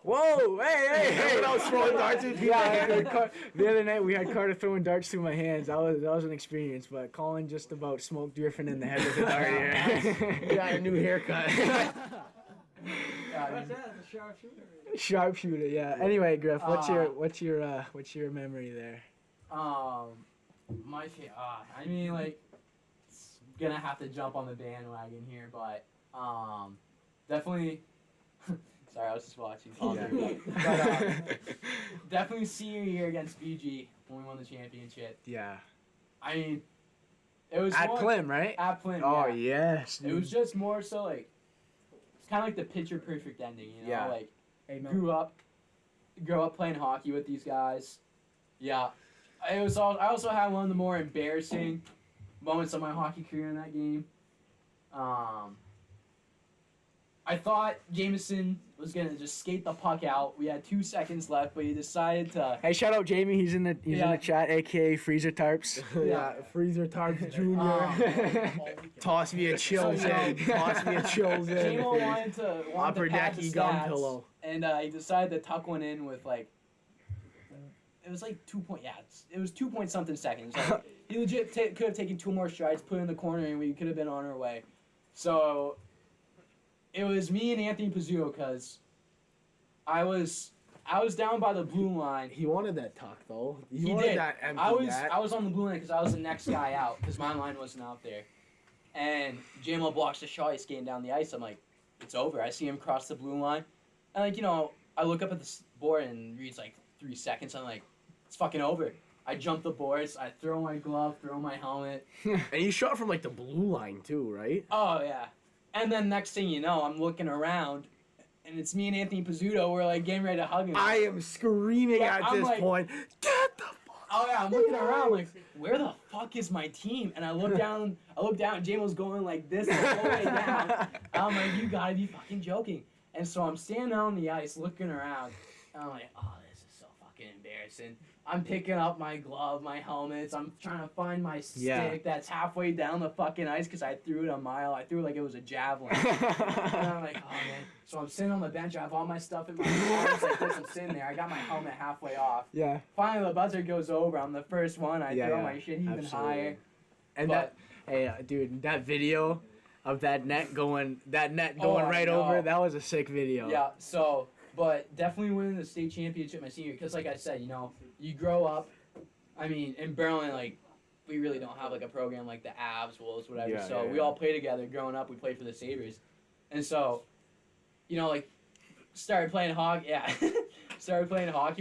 Whoa! Hey! Everyone else throwing darts at people. The other night we had Carter throwing darts through my hands. That was an experience, but Colin just about smoked Griffin in the head with a dart here. You got a new haircut. What's that? The sharpshooter. Sharpshooter, yeah. Anyway, Griff, what's your memory there? my I mean, like, it's gonna have to jump on the bandwagon here, but definitely. Sorry, I was just watching. But definitely senior year against BG when we won the championship. Yeah. I mean, it was At more, Plim, right? At Plim. Oh yeah. yes. It was just more so like it's kind of like the picture perfect ending, you know? Yeah. Like Amen. grew up playing hockey with these guys. Yeah. I also had one of the more embarrassing moments of my hockey career in that game. I thought Jameson was gonna just skate the puck out. We had 2 seconds left, but he decided to. Hey, shout out Jamie. He's in the Yeah. chat, aka Freezer Tarps. Yeah, Freezer Tarps Jr. Toss me a chills in. Toss me a chills in. J-Mo wanted to Upper pad the decky gum stats, pillow. and he decided to tuck one in with like. It was like 2 point. Yeah, it was 2 point something seconds. Like, he legit could have taken 2 more strides, put it in the corner, and we could have been on our way. So. It was me and Anthony Pizzuto because I was down by the blue line. He wanted that tuck though. He wanted did. that empty I net. was on the blue line because I was the next guy out because my line wasn't out there. And J-Mo blocks the shot. He's skating down the ice. I'm like, it's over. I see him cross the blue line. And like, you know, I look up at the board and it reads like 3 seconds. I'm like, it's fucking over. I jump the boards. I throw my glove, throw my helmet. And you shot from like the blue line too, right? Oh yeah. And then next thing you know, I'm looking around, and it's me and Anthony Pizzuto. We're like getting ready to hug him. I am screaming Yeah, at I'm this like- point. Get the fuck. Oh yeah, I'm looking around like, where the fuck is my team? And I look down, and J-Mo's going like this the whole way down. And I'm like, you gotta be fucking joking. And so I'm standing on the ice looking around, and I'm like, oh, this is so fucking embarrassing. I'm picking up my glove, my helmets. I'm trying to find my stick Yeah. that's halfway down the fucking ice because I threw it a mile. I threw it like it was a javelin. And I'm like, oh man. So I'm sitting on the bench. I have all my stuff in my arms like this. I'm sitting there. I got my helmet halfway off. Yeah. Finally, the buzzer goes over. I'm the first one. I Yeah, throw yeah. my shit even Absolutely. higher. And But- dude, that video of that net going I right know. over, that was a sick video. Yeah, so, but definitely winning the state championship my senior year, because like I said, you know, you grow up, I mean, in Berlin, like, we really don't have, like, a program like the Avs, Wolves, whatever, Yeah, so yeah, we yeah. all play together. Growing up, we played for the Sabres. And so, you know, like, started playing hockey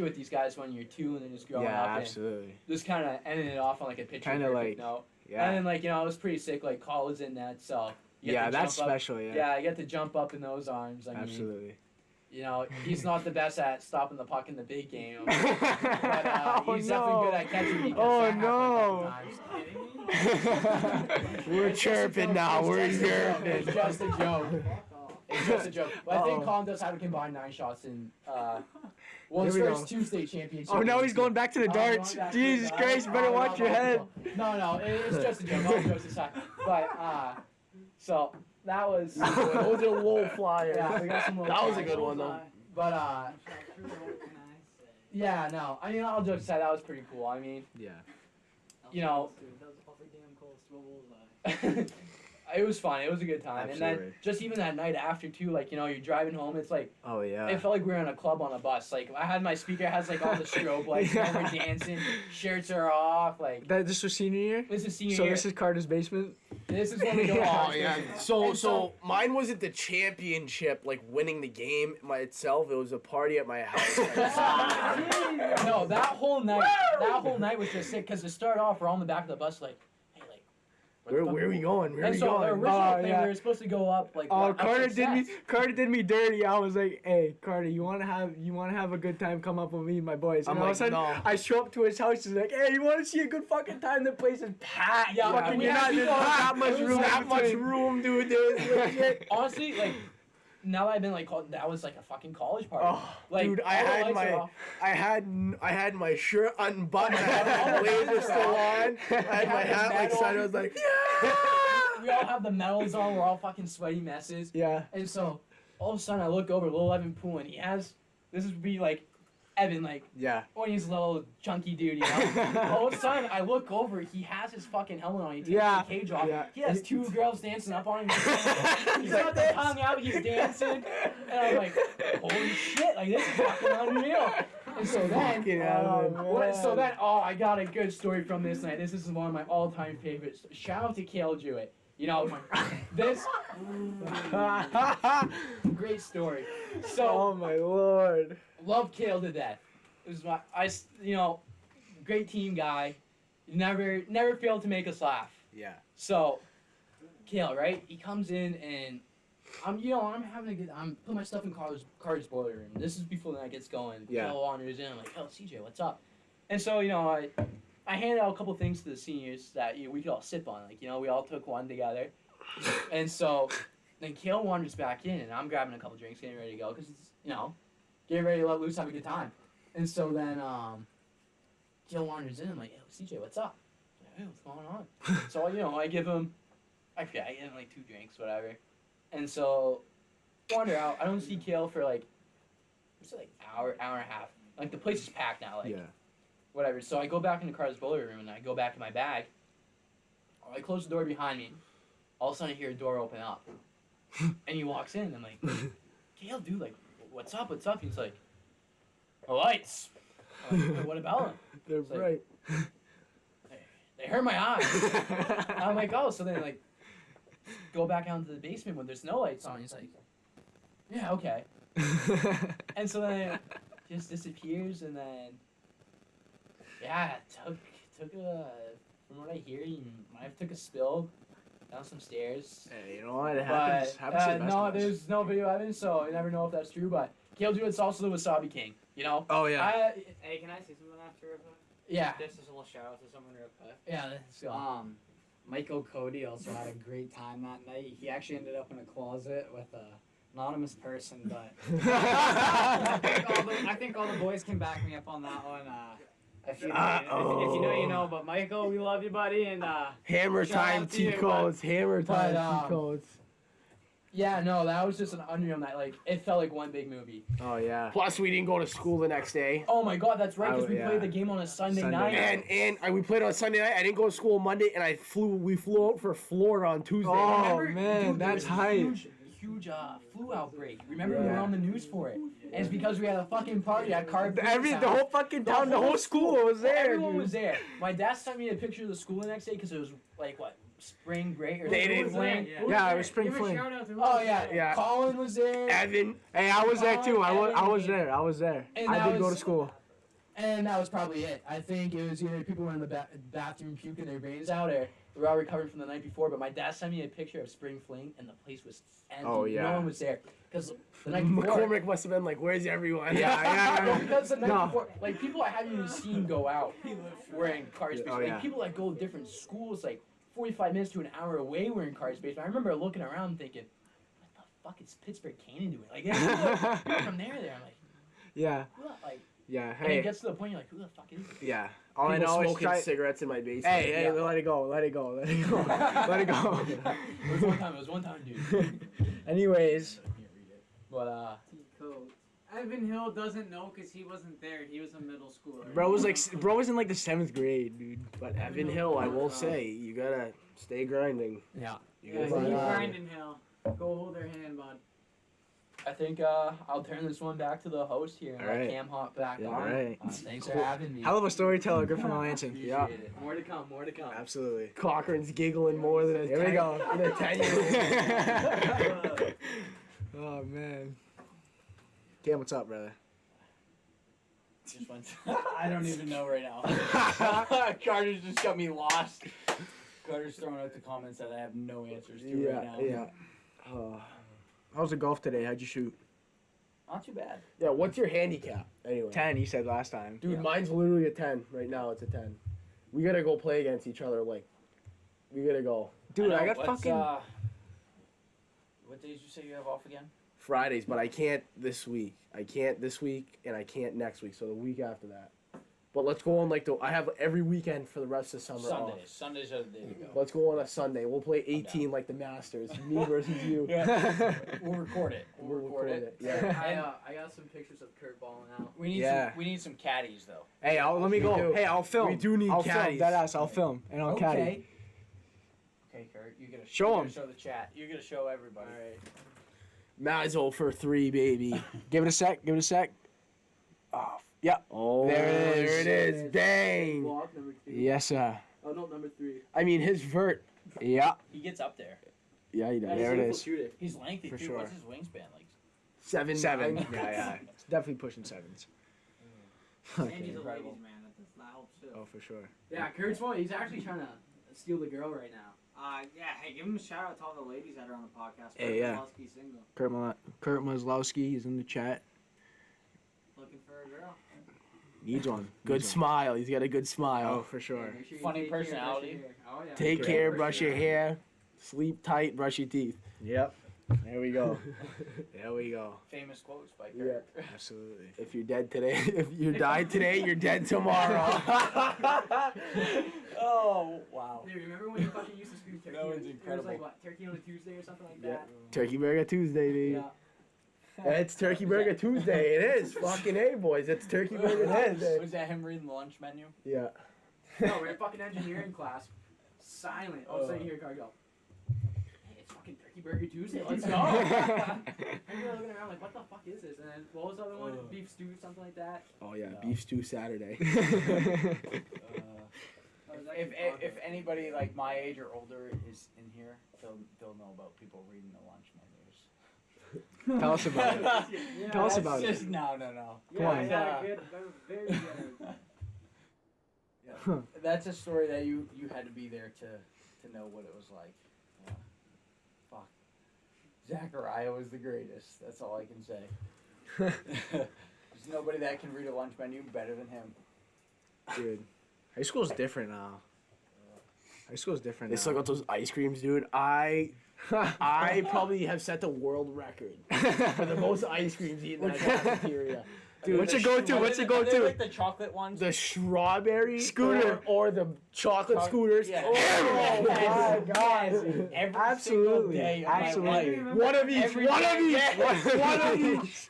with these guys when you're 2 and then just growing Yeah, up. absolutely. And just kind of ending it off on, like, a picture Kinda perfect like- note. Yeah. And then, like, you know, it was pretty sick, like, Call was in that, so. you get Yeah, to that's jump up. special, yeah. Yeah, I get to jump up in those arms. I mean, Absolutely. you know, he's not the best at stopping the puck in the big game, but Oh, he's no. definitely good at catching because Oh, that no. happened a couple times. We're It's just a chirping joke. now. It's We're just a joke. chirping. It's just a joke. It's just a joke. But I think Uh-oh. Colin does have a combined 9 shots in well, his Here we first go. 2 state championships. Oh, now he's going back to the darts. going back to Jesus the- Christ, you better no, watch your no, head. No, it's just a joke. All jokes aside. But, so, that was... Those are low flyers. Yeah, we got some little That was a flyers. good one though. But, Sharpshooter, what can I say? yeah, no. I mean, all jokes aside, that was pretty cool. I mean, Yeah. You know- Dude, that was awfully damn close to a bullseye. it was fun. It was a good time. And Absolutely. then just even that night after too, like, you know, you're driving home. It's like Oh yeah. it felt like we were in a club on a bus. Like I had my speaker has like all the strobe lights. You know, we're dancing. Shirts are off. Like This was senior year. this is senior So year. this is Carter's basement. This is when we go. Oh yeah. So And so mine wasn't the championship, like winning the game itself. It was a party at my house. No, that whole night was just sick. Cause to start off, we're on the back of the bus, like, hey, like. Where are we going? Where are And we so the going? original Oh, thing, yeah. we were supposed to go up like. Oh, what, Carter up did me. steps. Carter did me dirty. I was like, "Hey, Carter, you wanna have a good time? Come up with me and my boys." And I'm all like, of a sudden, no. I show up to his house. He's like, "Hey, you wanna see a good fucking time? The place is packed. Yeah, Fucking, we you're had not there's people- not that much it was room. that much between." room, dude. There was legit. Honestly, like, now that I've been like called, that was like a fucking college party. Oh, like, Dude, I all the had lights are my off. I had my shirt unbuttoned. I had my blazer still on. I had my hat like side. I was like, We all have the medals on. We're all fucking sweaty messes. Yeah. And so all of a sudden, I look over little Evan Poulin. He has this would be like Evan, like Yeah. when he's a little chunky dude, you know. All of a sudden, I look over. He has his fucking helmet on. He takes Yeah. the cage off. Yeah. He has two girls dancing up on him. He's got the tongue out. He's dancing, and I'm like, holy shit! Like this is fucking unreal. And so then, Fucking Evan, so man. then, I got a good story from this night. This is one of my all-time favorites. Shout out to Kale Jewett. You know, this great story. So Oh my lord. love Kale to death. It was great team guy. Never failed to make us laugh. Yeah. So, Kale, right? He comes in and I'm putting my stuff in Carter's boiler room. This is before the night gets going. Yeah. Kale wanders in. I'm like, oh, CJ, what's up? And so, I handed out a couple things to the seniors that we could all sip on. Like, we all took one together. And so, then Kale wanders back in, and I'm grabbing a couple drinks, getting ready to go, because it's, getting ready to let loose, have a good time. And so then, Kale wanders in, I'm like, yo, CJ, what's up? I'm like, hey, what's going on? So, I give him, I forget, I give him like 2 drinks, whatever. And so, wander out. I don't see Kale for like, what's it, like, hour and a half. Like, the place is packed now, like, Yeah. whatever. So I go back into Carter's boiler room, and I go back in my bag. I close the door behind me. All of a sudden, I hear a door open up. And he walks in, and I'm like, Kale, dude, like, what's up? He's like, the lights. I'm like, what about them? They're It's like- bright. They hurt my eyes. I'm like, oh, so then, like, go back out into the basement when there's no lights on. He's like, yeah, okay. And so then it just disappears, and then, yeah, it took a, from what I hear, he might have took a spill down some stairs. Hey, you know what? It But, happens to the best no, of us. there's no video evidence, so you never know if that's true, but Kale Jewett's also the Wasabi King, Oh yeah. Hey, can I say something after real quick? Yeah. This is a little shout out to someone real quick. Yeah, let's go. Michael Cody also had a great time that night. He actually ended up in a closet with a anonymous person, but I think all the boys can back me up on that one. If you know, you know. But Michael, we love you, buddy, and Hammer Shout time out to you, T codes. Hammer time But, T codes. Yeah, no, that was just an unreal night. Like, it felt like one big movie. Oh yeah. Plus, we didn't go to school the next day. Oh my god, that's right, because Oh, we yeah. played the game on a Sunday Sunday night. night. And we played on Sunday night. I didn't go to school Monday, and we flew out for Florida on Tuesday. Oh, Remember, man, dude, there that's was a hype. Huge flu outbreak. Remember, we were Yeah. on the news for it. And it's because we had a fucking party at Carter Poulin. The whole fucking town, the whole school was there, Everyone dude. was there. My dad sent me a picture of the school the next day because it was like, what, spring break or They something? didn't- Fling. Yeah, it was spring fling. Oh, yeah. Yeah. Colin was there. Evan, Hey, I was there too. I was Evan, there. I was there. And I that did go was- to school. And that was probably it. I think it was either people were in the bathroom puking their brains out, or we were all recovered from the night before. But my dad sent me a picture of spring fling, and the place was empty. Oh, yeah. No one was there because the night before. McCormick must have been like, "Where's everyone?" No, because the night No. before, like people I haven't even seen go out wearing Carter's Oh, basement. yeah. Like people that go to different schools, like 45 minutes to an hour away, wearing Carter's basement. I remember looking around thinking, "What the fuck is Pittsburgh Canyon doing?" Like people from there. I'm like, Yeah. who the, like. Yeah. And it Hey. gets to the point you're like, who the fuck is this? Yeah. All I People know is smoking try. cigarettes in my basement. Hey, Yeah. let it go. Let it go. Let it go. Let it go. It was one time, dude. Anyways. But Evan Hill doesn't know because he wasn't there. He was a middle schooler. Bro was in like the 7th grade, dude. But Evan Hill, I will say, you gotta Stay grinding. Yeah. Yeah, keep grinding, Hill. Go hold their hand, bud. I think I'll turn this one back to the host here and let Alright. Cam hop back Yeah, on. alright. Thanks for having me. Hell of a storyteller, Griffin Melanson. Yeah. More to come. More to come. Absolutely. Cochran's giggling more than a Here we go. than a 10-year-old. Oh man. Cam, what's up, brother? Just went. I don't even know right now. Carter's just got me lost. Carter's throwing out the comments that I have no answers to right now. Yeah. How was the golf today? How'd you shoot? Not too bad. Yeah, what's your handicap anyway? 10, you said last time. Dude, Yeah. mine's literally a 10. Right now it's a 10. We gotta go play against each other. Like, we gotta go. Dude, I know, got what's, fucking. What days you say you have off again? Fridays, but I can't this week. I can't this week, and I can't next week. So the week after that. But let's go on I have every weekend for the rest of the summer off. Sundays are the day to go. Let's go on a Sunday. We'll play 18 like the Masters. Me versus you. We'll record it. We'll record it. Yeah. I got some pictures of Kurt balling out. We need Yeah. we need some caddies though. Hey, let me We go. do. Hey, I'll film. We do need I'll film. caddies. That ass, I'll film and I'll caddy. Okay, Kurt, you gotta Show you 'em. gotta show the chat. You gotta show everybody. All right. Mazzo for 3, baby. Give it a sec. Give it a sec. Oh, yeah. Oh, There it is. There it is. Bang. Walk number 2. Yes, sir. Oh no, number 3. I mean, his vert. Yeah. He gets up there. Yeah, he does. There it is. Shoot it. He's lengthy For too. sure. What's his wingspan like? 7. 7. 9. Yeah. It's definitely pushing 7s. And he's a Incredible. ladies' man. That helps too. Oh, for sure. Yeah, Kurt's one. He's actually trying to steal the girl right now. Yeah, hey, give him a shout out to all the ladies that are on the podcast. Hey, yeah. Kozlowski's single. Kurt Maslowski, he's in the chat. Looking for a girl. Needs one. Good Needs one. smile. He's got a good smile. Oh, for sure. Make sure you Funny take care, brush personality. your hair. Oh yeah. Take Okay. care, brush your hair, sleep tight, brush your teeth. Yep. There we go. There we go. Famous quotes by Kurt. Absolutely. If you're dead today, if you died today, you're dead tomorrow. Oh wow. Dude, remember when you fucking used to scream turkey? That was It was incredible. like what, Turkey on a Tuesday or something like Yeah. that? Turkey Burger Tuesday, dude. Yeah. It's Turkey Burger Tuesday. It is. Fucking A, boys. It's Turkey Burger Tuesday. Was that him reading the lunch menu? Yeah. No, we're in fucking engineering class. Silent. All of a sudden you hear a car go, hey, it's fucking Turkey Burger Tuesday. Let's go. And you're looking around like, what the fuck is this? And then what was the other one? Beef stew, something like that. Oh, yeah. No. Beef stew Saturday. If anybody like my age or older is in here, they'll know about people reading the lunch menus. Tell us about it. Yeah, Tell us That's about it. just, No. Come on. Yeah, good. That was very good. That's a story that you had to be there to know what it was like. Yeah. Fuck. Zachariah was the greatest. That's all I can say. There's nobody that can read a lunch menu better than him. Dude. High school's different now. High school's different They now. still got those ice creams, dude. I probably have set the world record for the most ice creams eaten in that cafeteria. Dude, what's your go-to? What's your Are they go-to? like the chocolate ones? The strawberry Scooter. or the chocolate scooters. Yeah. Oh Yes, my god. yes. Every single Absolutely. day of my Absolutely. life. One of each. Every One of day. each. Yes. One of each.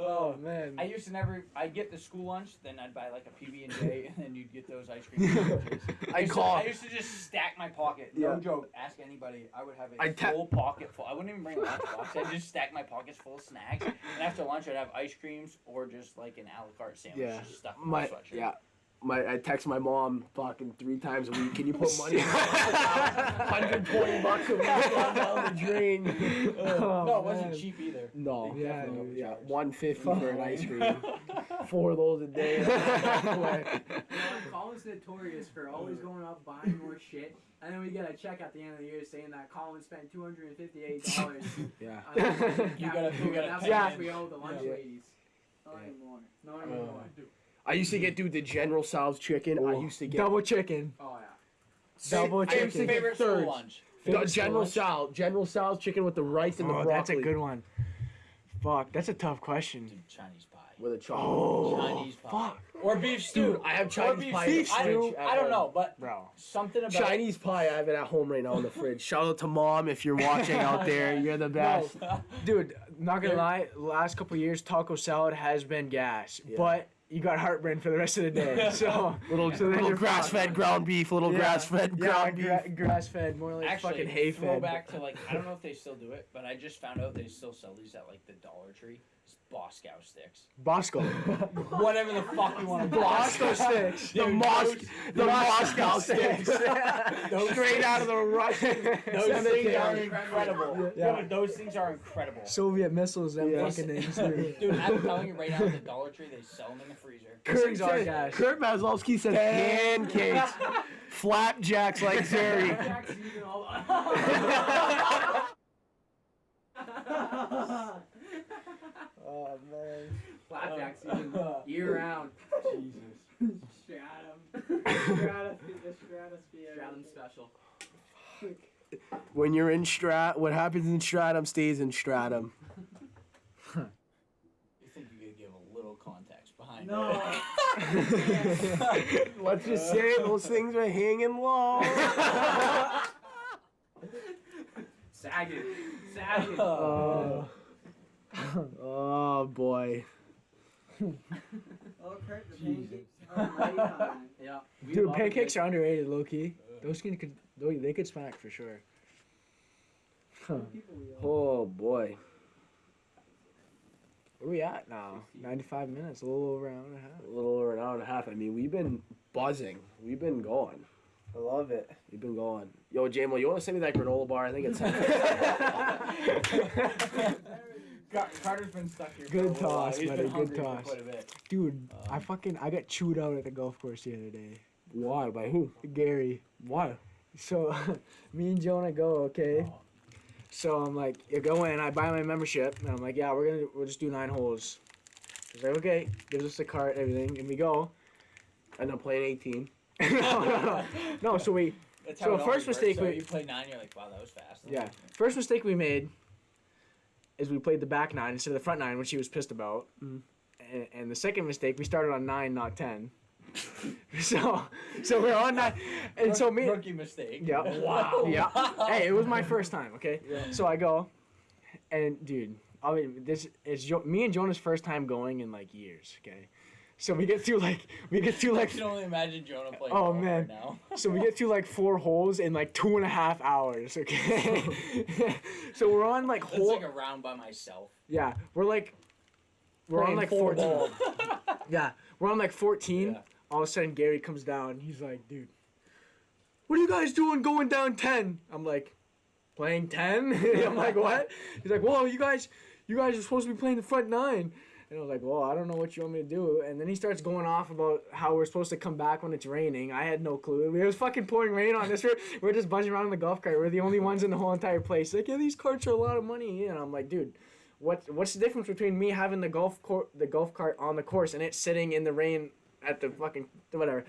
Oh, man. I used to I'd get the school lunch, then I'd buy like a PB&J, and then you'd get those ice cream sandwiches. I used to just stack my pocket. No Yeah. joke. Ask anybody. I would have a I'd ta- full pocket full. I wouldn't even bring a lunchbox. I'd just stack my pockets full of snacks. And after lunch, I'd have ice creams or just like an a la carte sandwich. Yeah. Just stuck in my sweatshirt. I text my mom fucking 3 times a week. Can you put money in $120 a week down the drain? No, it wasn't cheap either. No. Yeah, definitely, dude. yeah. $150 for an ice cream. 4 of those a day. Colin's notorious for always going up buying more shit, and then we get a check at the end of the year saying that Colin spent $258. Yeah. You gotta That's pay how in. much we owe the lunch Yeah. ladies. Not anymore. Not anymore. I used to get, dude, the General Tso's chicken. I used to get Double chicken. Oh yeah. Double chicken. Favorite school Thirds. lunch. the General Tso. General Tso's chicken with the rice and the Oh, broccoli. that's a good one. Fuck, that's a tough question. Dude, Chinese pie. With a chocolate. Oh, Chinese pie. fuck. Or beef stew. Dude, I have Or Chinese beef pie. stew. in the fridge at I don't home. know, but Bro. something about Chinese pie, I have it at home right now in the fridge. Shout out to Mom if you're watching out there. You're the best. Dude, not gonna lie, last couple years taco salad has been gas, Yeah. but you got heartburn for the rest of the day. So Little so then little you're grass fed ground beef. Little grass fed ground beef. grass fed, more like Actually, fucking hay throw fed. back to like I don't know if they still do it, but I just found out they still sell these at like the Dollar Tree. It's Boscow sticks. Bosco. Whatever the fuck you want to call Bosco sticks. The Moscow sticks. Straight out of the Russian. Those things are Cemetery. incredible. Yeah. Yeah, but those things are incredible. Soviet missiles, them Yeah. fucking things. Dude. Dude, I'm telling you right now, at the Dollar Tree, they sell them in the freezer. Those things are gas. Kurt Maslowski said pancakes, flapjacks like Zeri. Oh man. Flapjacks even year round. Stratum. Stratosphere. Stratum special. When you're in what happens in Stratum stays in Stratum. You think you could give a little context behind No. it? Let's just say those things are hanging low. Sagging. Sagging. Oh boy. Oh, Kurt, the pancakes are mighty fine. Yeah. we Dude, love pancakes it. are underrated, low key. They could smack for sure. People we love. Oh boy. Where we at now? 95 minutes, a little over an hour and a half. A little over an hour and a half. I mean, we've been buzzing. We've been going. I love it. We've been going. Yo, Jamo, you want to send me that granola bar? I think it's. Carter's been stuck here. Good for a while. toss, He's buddy, been good hungry for toss. quite a bit. Dude, I got chewed out at the golf course the other day. Why? By who? Gary. Why? So, me and Jonah go, okay? So I'm like, you go in, I buy my membership, and I'm like, yeah, we'll just do 9 holes. He's like, okay, gives us the cart, everything, and we go. And I'm playing 18. No, so we, That's So how it first always mistake works. So we- you play 9, you're like, wow, that was fast. yeah. First mistake we made is we played the back 9 instead of the front 9, which he was pissed about. And the second mistake, we started on 9, not 10. so we're on 9, and so me. Rookie mistake. Yeah. Wow. Yeah. Hey, it was my first time. Okay. So I go, and dude, I mean, this is me and Jonah's first time going in like years. Okay. So we get through like I can only imagine Jonah playing Oh, golf man. right now. so we get through like 4 holes in like 2.5 hours. Okay. So we're on like That's hole. like a round by myself. Yeah. We're on Playing like 4 14. ball. Yeah. We're on like 14. Yeah. All of a sudden, Gary comes down. He's like, dude, what are you guys doing going down 10? I'm like, playing 10? I'm like, what? He's like, whoa, you guys are supposed to be playing the front 9. And I was like, well, I don't know what you want me to do. And then he starts going off about how we're supposed to come back when it's raining. I had no clue. It was fucking pouring rain on us. We're just buzzing around in the golf cart. We're the only ones in the whole entire place. Like, yeah, these carts are a lot of money. And I'm like, dude, what's the difference between me having the golf cart on the course and it sitting in the rain at the fucking whatever?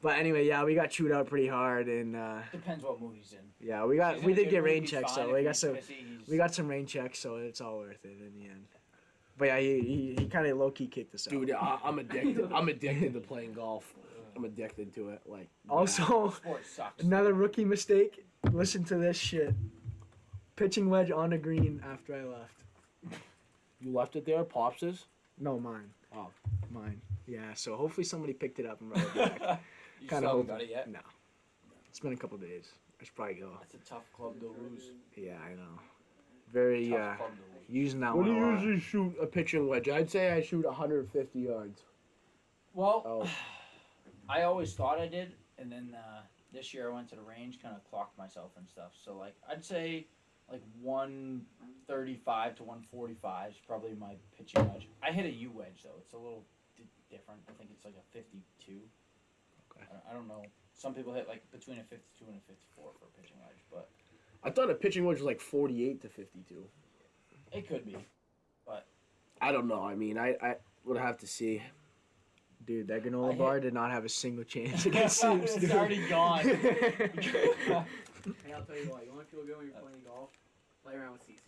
But anyway, yeah, we got chewed out pretty hard, and Depends what mood he's in. yeah, He's in we a did good get mood, rain he's checks, fine. so If we got he's some pissy, he's- we got some rain checks, so it's all worth it in the end. But yeah, he kind of low key kicked us out. Dude, I'm addicted. I'm addicted to playing golf. I'm addicted to it. Like. Also, Sport sucks. another rookie mistake. Listen to this shit. Pitching wedge on a green after I left. You left it there, Pops's? No, mine. Oh. Mine. Yeah. So hopefully somebody picked it up and brought it back. You Kinda still hope- haven't got it yet? No. It's been a couple days. I should probably go. That's a tough club to lose. Yeah, I know. Very Tough club to lose. using that What one do a you lot. usually shoot a pitching wedge? I'd say I shoot 150 yards. Well, Oh. I always thought I did, and then this year I went to the range, kind of clocked myself and stuff. So like I'd say like 135 to 145 is probably my pitching wedge. I hit a U wedge though. It's a little different. I think it's like a 52. Okay. I don't know. Some people hit like between a 52 and a 54 for a pitching wedge, but I thought a pitching wedge was like 48 to 52. it could be. I don't know. I mean, I would have to see. Dude, that I granola hit- bar did not have a single chance against Sims, It's dude. already gone. Hey, I'll tell you what. You want to feel good when you're playing golf? Play around with CC.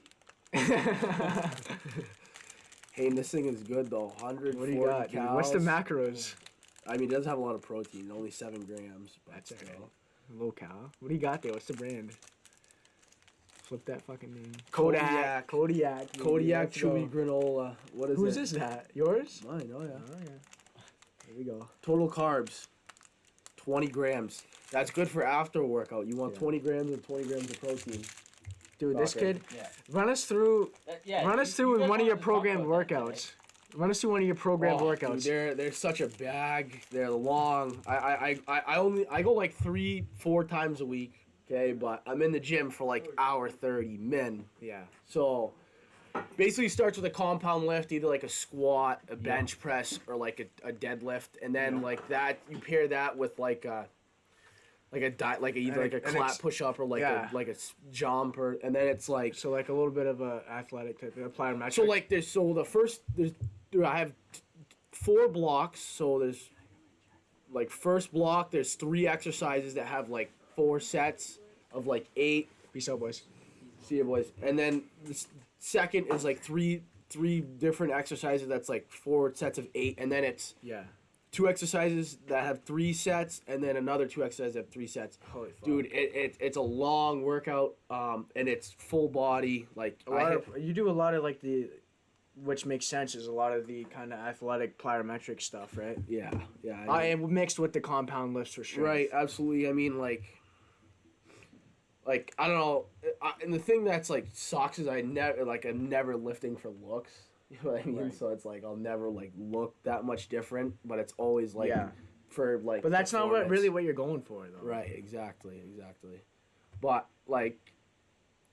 Hey, and this thing is good though. 140 What do you got, dude? What's the calories. macros? I mean, it does have a lot of protein. Only 7 grams. But That's still. alright. Low cal. What do you got there? What's the brand? Flip that fucking name. Kodiak. Kodiak. baby. Kodiak Let's go. chewy granola. What is Who's it? this at? Yours? Mine. Oh yeah. Oh yeah. There we go. Total carbs, 20 grams. That's good for after a workout. You want 20 grams and 20 grams of protein. Dude, this Okay. kid, Yeah. run us through Yeah. run us through guys one of your wanted to talk programmed about that workouts. Run us through one of your programmed workouts. Dude, they're such a bag. They're long. I go like 3-4 times a week. Okay, but I'm in the gym for like hour 30 min. Yeah. So basically it starts with a compound lift, either like a squat, a bench press, or like a deadlift, and then like that you pair that with like a either like a clap push up or like a jump, or and then it's like So like a little bit of a athletic type of plyometric. so like I have 4 blocks. So there's like first block, there's 3 exercises that have like 4 sets of like 8. Peace out, boys. See you, boys. And then the second is like three different exercises. That's like 4 sets of 8, and then it's Yeah. 2 exercises that have 3 sets, and then another 2 exercises that have 3 sets. Holy fuck. Dude, it's a long workout, and it's full body. Like You do a lot of like which makes sense, is a lot of the kind of athletic plyometric stuff, right? yeah. I mixed with the compound lifts for sure. Right, absolutely. I mean, like I don't know, and the thing that's like sucks is I'm never lifting for looks. You know what I mean? Right. So it's like I'll never like look that much different, but it's always like Yeah. for like. But that's not performance. really what you're going for, though. Right, exactly. But like,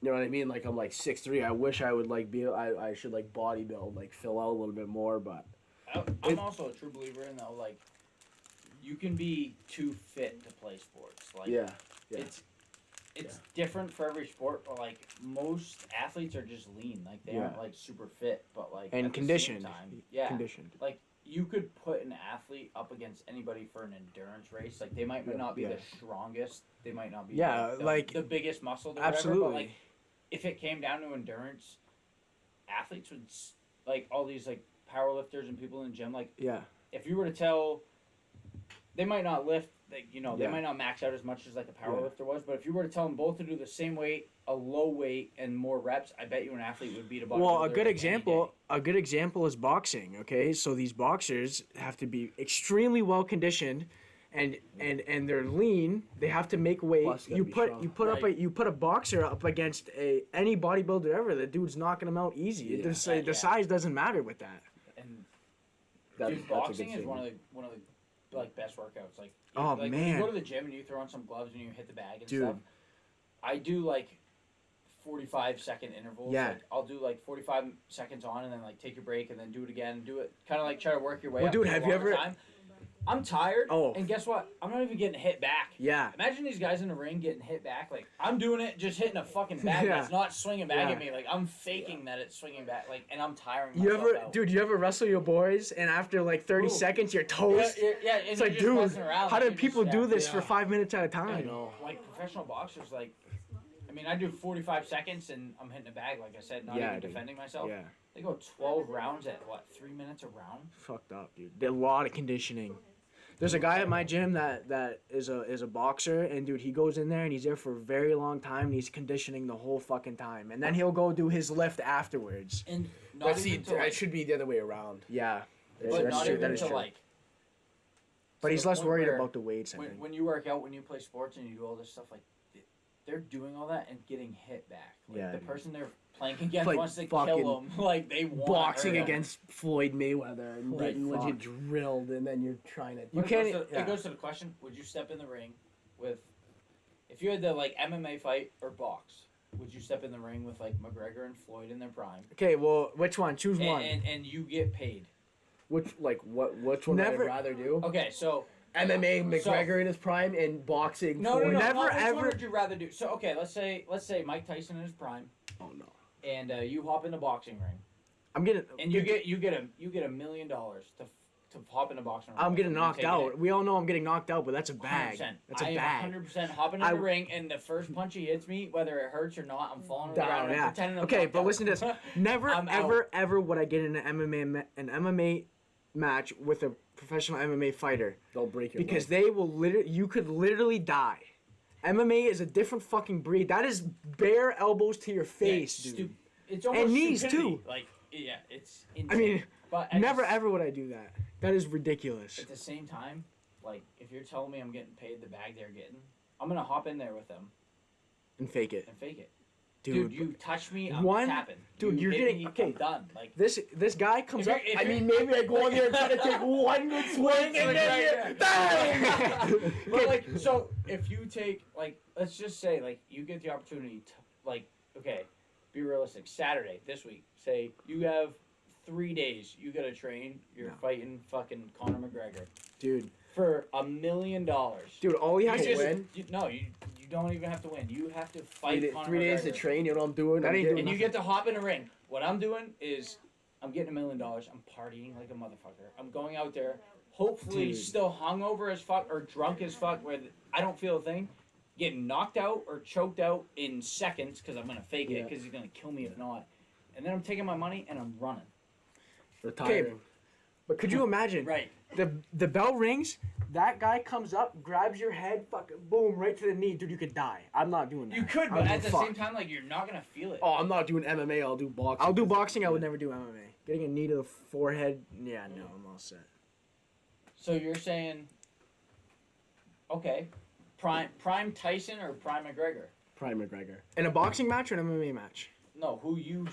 you know what I mean? Like I'm like 6'3". I wish I would like be. I should like bodybuild, like fill out a little bit more, but. I'm also a true believer in though, like, you can be too fit to play sports. Like, Yeah. it's different for every sport. But like most athletes are just lean, like they aren't like super fit, but like And at the same conditioned. time, yeah, Conditioned. like you could put an athlete up against anybody for an endurance race. Like they might not be the strongest, they might not be the biggest muscled or absolutely. whatever, but like if it came down to endurance, athletes would like all these like powerlifters and people in the gym, like if you were to tell, they might not lift, like, you know, they might not max out as much as like a powerlifter was, but if you were to tell them both to do the same weight, a low weight and more reps, I bet you an athlete would beat a bodybuilder. Well, a good any example is boxing. Okay, so these boxers have to be extremely well conditioned, and they're lean. They have to make weight. Plus, gotta You be put strong. you put up Right. you put a boxer up against any bodybuilder ever. The dude's knocking him out easy. Yeah. The size doesn't matter with that. And That's dude, a good boxing is thing. one of the like best workouts. Like, Oh, like when man. you go to the gym and you throw on some gloves and you hit the bag and Dude. stuff. I do like 45-second intervals. Yeah. Like, I'll do like 45 seconds on and then like take a break and then do it again. Do it kind of like try to work your way Well, up. dude, to a have you longer ever- Time. I'm tired. Oh. And guess what? I'm not even getting hit back. Yeah. Imagine these guys in the ring getting hit back. Like, I'm doing it, just hitting a fucking bag Yeah. that's not swinging back Yeah. at me. Like, I'm faking that it's swinging back. Like, and I'm tiring You myself ever, out. dude? You ever wrestle your boys and after like 30 Ooh. seconds you're Yeah, toast? yeah, and It's you're like, just dude, messing around, how like, do you're people just- do yeah. this for 5 minutes at a time? I know. Like professional boxers, like, I mean, I do 45 seconds and I'm hitting a bag, like I said, not Yeah, even dude. defending myself. Yeah. They go 12 rounds at what, 3 minutes a round? Fucked up, dude. A lot of conditioning. There's a guy at my gym that is a boxer, and dude, he goes in there and he's there for a very long time, and he's conditioning the whole fucking time, and then he'll go do his lift afterwards. And not But see, even to, like, it should be the other way around. Yeah, but that's not true. even That is to true. like. But to he's the less point worried where about the weights. I think. when you work out, when you play sports, and you do all this stuff, like they're doing all that and getting hit back. Like, Yeah, the dude. person they're playing against Like wants to fucking kill them. Like they want Boxing against Floyd Mayweather and Right, getting legit fuck. drilled, and then you're trying to. You can't. It goes to the question: would you step in the ring with, if you had the like MMA fight or box? Would you step in the ring with like McGregor and Floyd in their prime? Okay, well, which one? Choose one. And you get paid. Which one Never- I'd rather do? Okay, so MMA McGregor in his prime and boxing. no, Floyd. Never which one ever- would you rather do? So okay, let's say Mike Tyson in his prime, Oh no. and you hop in the boxing ring, I'm getting. and you get $1 million to hop in the boxing ring. I'm getting You knocked taking out. it? We all know I'm getting knocked out, but that's a bag. 100%. That's a I am bag. 100% hopping in I- the ring, and the first punch he hits me, whether it hurts or not, I'm falling on the Down, ground. and Yeah. pretending I'm Okay, knocked but out. listen to this. Never, I'm ever would I get in an MMA match with a professional MMA fighter, They'll break your because leg. they will literally. You could literally die. MMA is a different fucking breed. That is bare elbows to your face, Yeah, dude. It's almost And knees, stupidity. too. Like, yeah, it's insane. I mean, but never ever would I do that. That is ridiculous. At the same time, like, if you're telling me I'm getting paid the bag they're getting, I'm gonna hop in there with them And fake it. and fake it. Dude, You touch me, I'm one- tapping. dude, You you're hit getting- me, okay. I'm done. Like, this guy comes up. if I you're- mean, maybe I go in there and try to take one good swing and then bang! But like, so if you take, like, let's just say, like, you get the opportunity to, like, okay, be realistic. Saturday this week, say you have 3 days. You gotta train. You're No. fighting fucking Conor McGregor Dude, for $1 million. dude, all he has You to just- win. You don't even have to win. You have to fight Conor 3 days to McGregor. train, you know what I'm doing? That I'm ain't getting- doing And you get to hop in a ring. What I'm doing is I'm getting $1 million. I'm partying like a motherfucker. I'm going out there, hopefully Dude. still hungover as fuck or drunk as fuck, where I don't feel a thing. Getting knocked out or choked out in seconds because I'm gonna fake it Yeah. because he's gonna kill me if not. And then I'm taking my money and I'm running. Retiring. But could you imagine? Right. The bell rings. That guy comes up, grabs your head, fucking boom, right to the knee, dude. You could die. I'm not doing that. You could, I but would at be the same fucked. time, like you're not gonna feel it. Oh, I'm not doing MMA. I'll do boxing. I'll do boxing. I would never do MMA. Getting a knee to the forehead. Yeah, no, I'm all set. So you're saying, okay, prime Tyson or prime McGregor? Prime McGregor. In a boxing match or an MMA match? No, who are you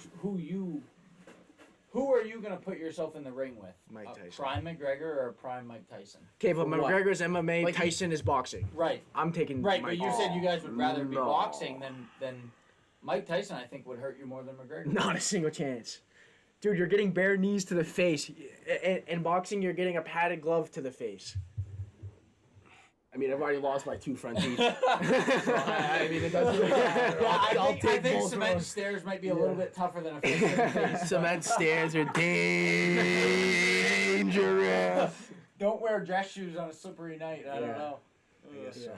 gonna put yourself in the ring with? Mike A Tyson. prime McGregor or a prime Mike Tyson? Okay, but For what? McGregor's MMA, Like, Tyson is boxing. Right, I'm taking right. Mike But you Tyson. said you guys would rather be No. boxing than Mike Tyson. I think would hurt you more than McGregor. Not a single chance. Dude, you're getting bare knees to the face. In boxing, you're getting a padded glove to the face. I mean, I've already lost my 2 front teeth. I mean, it doesn't really matter. Yeah, I think both cement of stairs might be a little bit tougher than a face to the face. them. Cement stairs are dangerous. Don't wear dress shoes on a slippery night. I don't Yeah. know. so.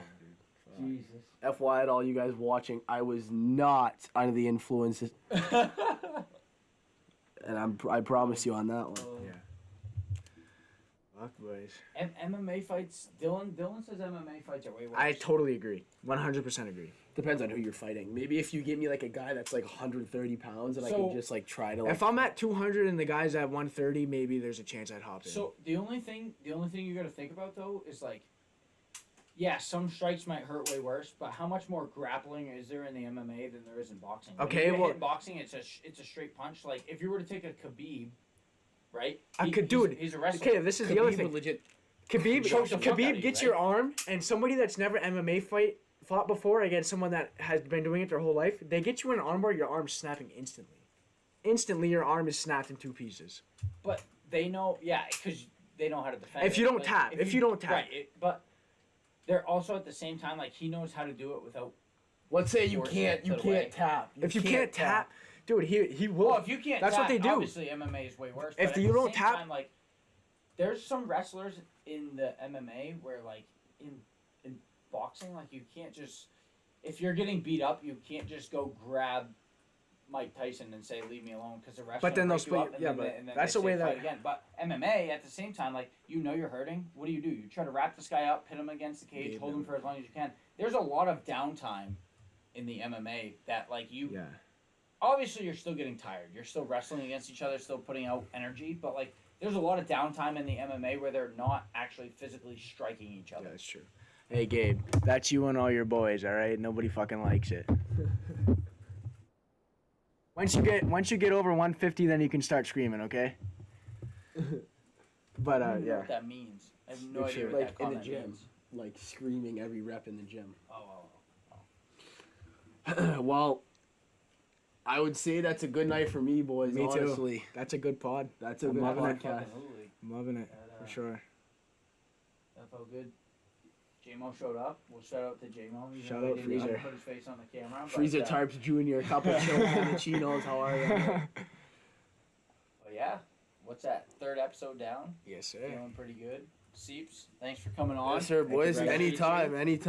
Jesus. FYI to all you guys watching, I was not under the influences, and I promise you on that one. Yeah. Fuck, boys. MMA fights. Dylan says MMA fights are way worse. I totally agree. 100% agree. Depends on who you're fighting. Maybe if you give me like a guy that's like 130 pounds and I So- can just like try to like. If I'm at 200 and the guy's at 130, maybe there's a chance I'd hop in. So the only thing you got to think about though is like, yeah, some strikes might hurt way worse, but how much more grappling is there in the MMA than there is in boxing? When Okay, you get well- hit in boxing, it's a straight punch. Like if you were to take a Khabib, right? I could do it. He's a wrestler. Okay, this is the other Khabib thing. would legit. Khabib, choke the fuck out of you, gets right? your arm, and somebody that's never MMA fought before against someone that has been doing it their whole life, they get you in an armbar, your arm's snapping instantly. Instantly, your arm is snapped in 2 pieces. But they know, yeah, because they know how to defend. If you it. don't tap, if you don't tap. right? But they're also at the same time like he knows how to do it without. Let's say you Forcing it can't to the way. tap. If you can't tap, dude, he will. Well, if you can't, That's tap, what they do. Obviously, MMA is way worse. If but at you the don't same tap- time, like, there's some wrestlers in the MMA where, like, in boxing, like, you can't just. If you're getting beat up, you can't just go grab Mike Tyson and say, "Leave me alone," because the ref. But then they'll split up, you- and yeah, then but they- and then that's they the way say that- fight again. But MMA at the same time, like you know you're hurting. What do? You try to wrap this guy up, pin him against the cage, Yeah, hold no. him for as long as you can. There's a lot of downtime in the MMA that like you. Yeah. Obviously, you're still getting tired. You're still wrestling against each other, still putting out energy. But like, there's a lot of downtime in the MMA where they're not actually physically striking each Yeah, other. that's true. Hey, Gabe, that's you and all your boys, all right? Nobody fucking likes it. Once you get over 150, then you can start screaming, okay? But I don't know yeah. what that means. I have no You're idea sure. what Like that in the comment gym, means. like screaming every rep in the gym. Oh. Well, I would say that's a good night for me, boys. Me too. honestly. That's a good pod. That's a I'm good loving it. podcast. Absolutely. I'm loving it, That, for sure. That felt good. J-Mo showed up. We'll shout out to J-Mo. Even Shout though he out didn't even Freezer. put his face on the camera. Freezer but, Tarps Jr., Cappuccino, and the Chinos. How are you? But yeah, what's that? 3rd episode down. Yes, sir. Feeling pretty good. Seeps, thanks for coming on. Yes, sir, boys. Thank you, brother. Anytime, anytime.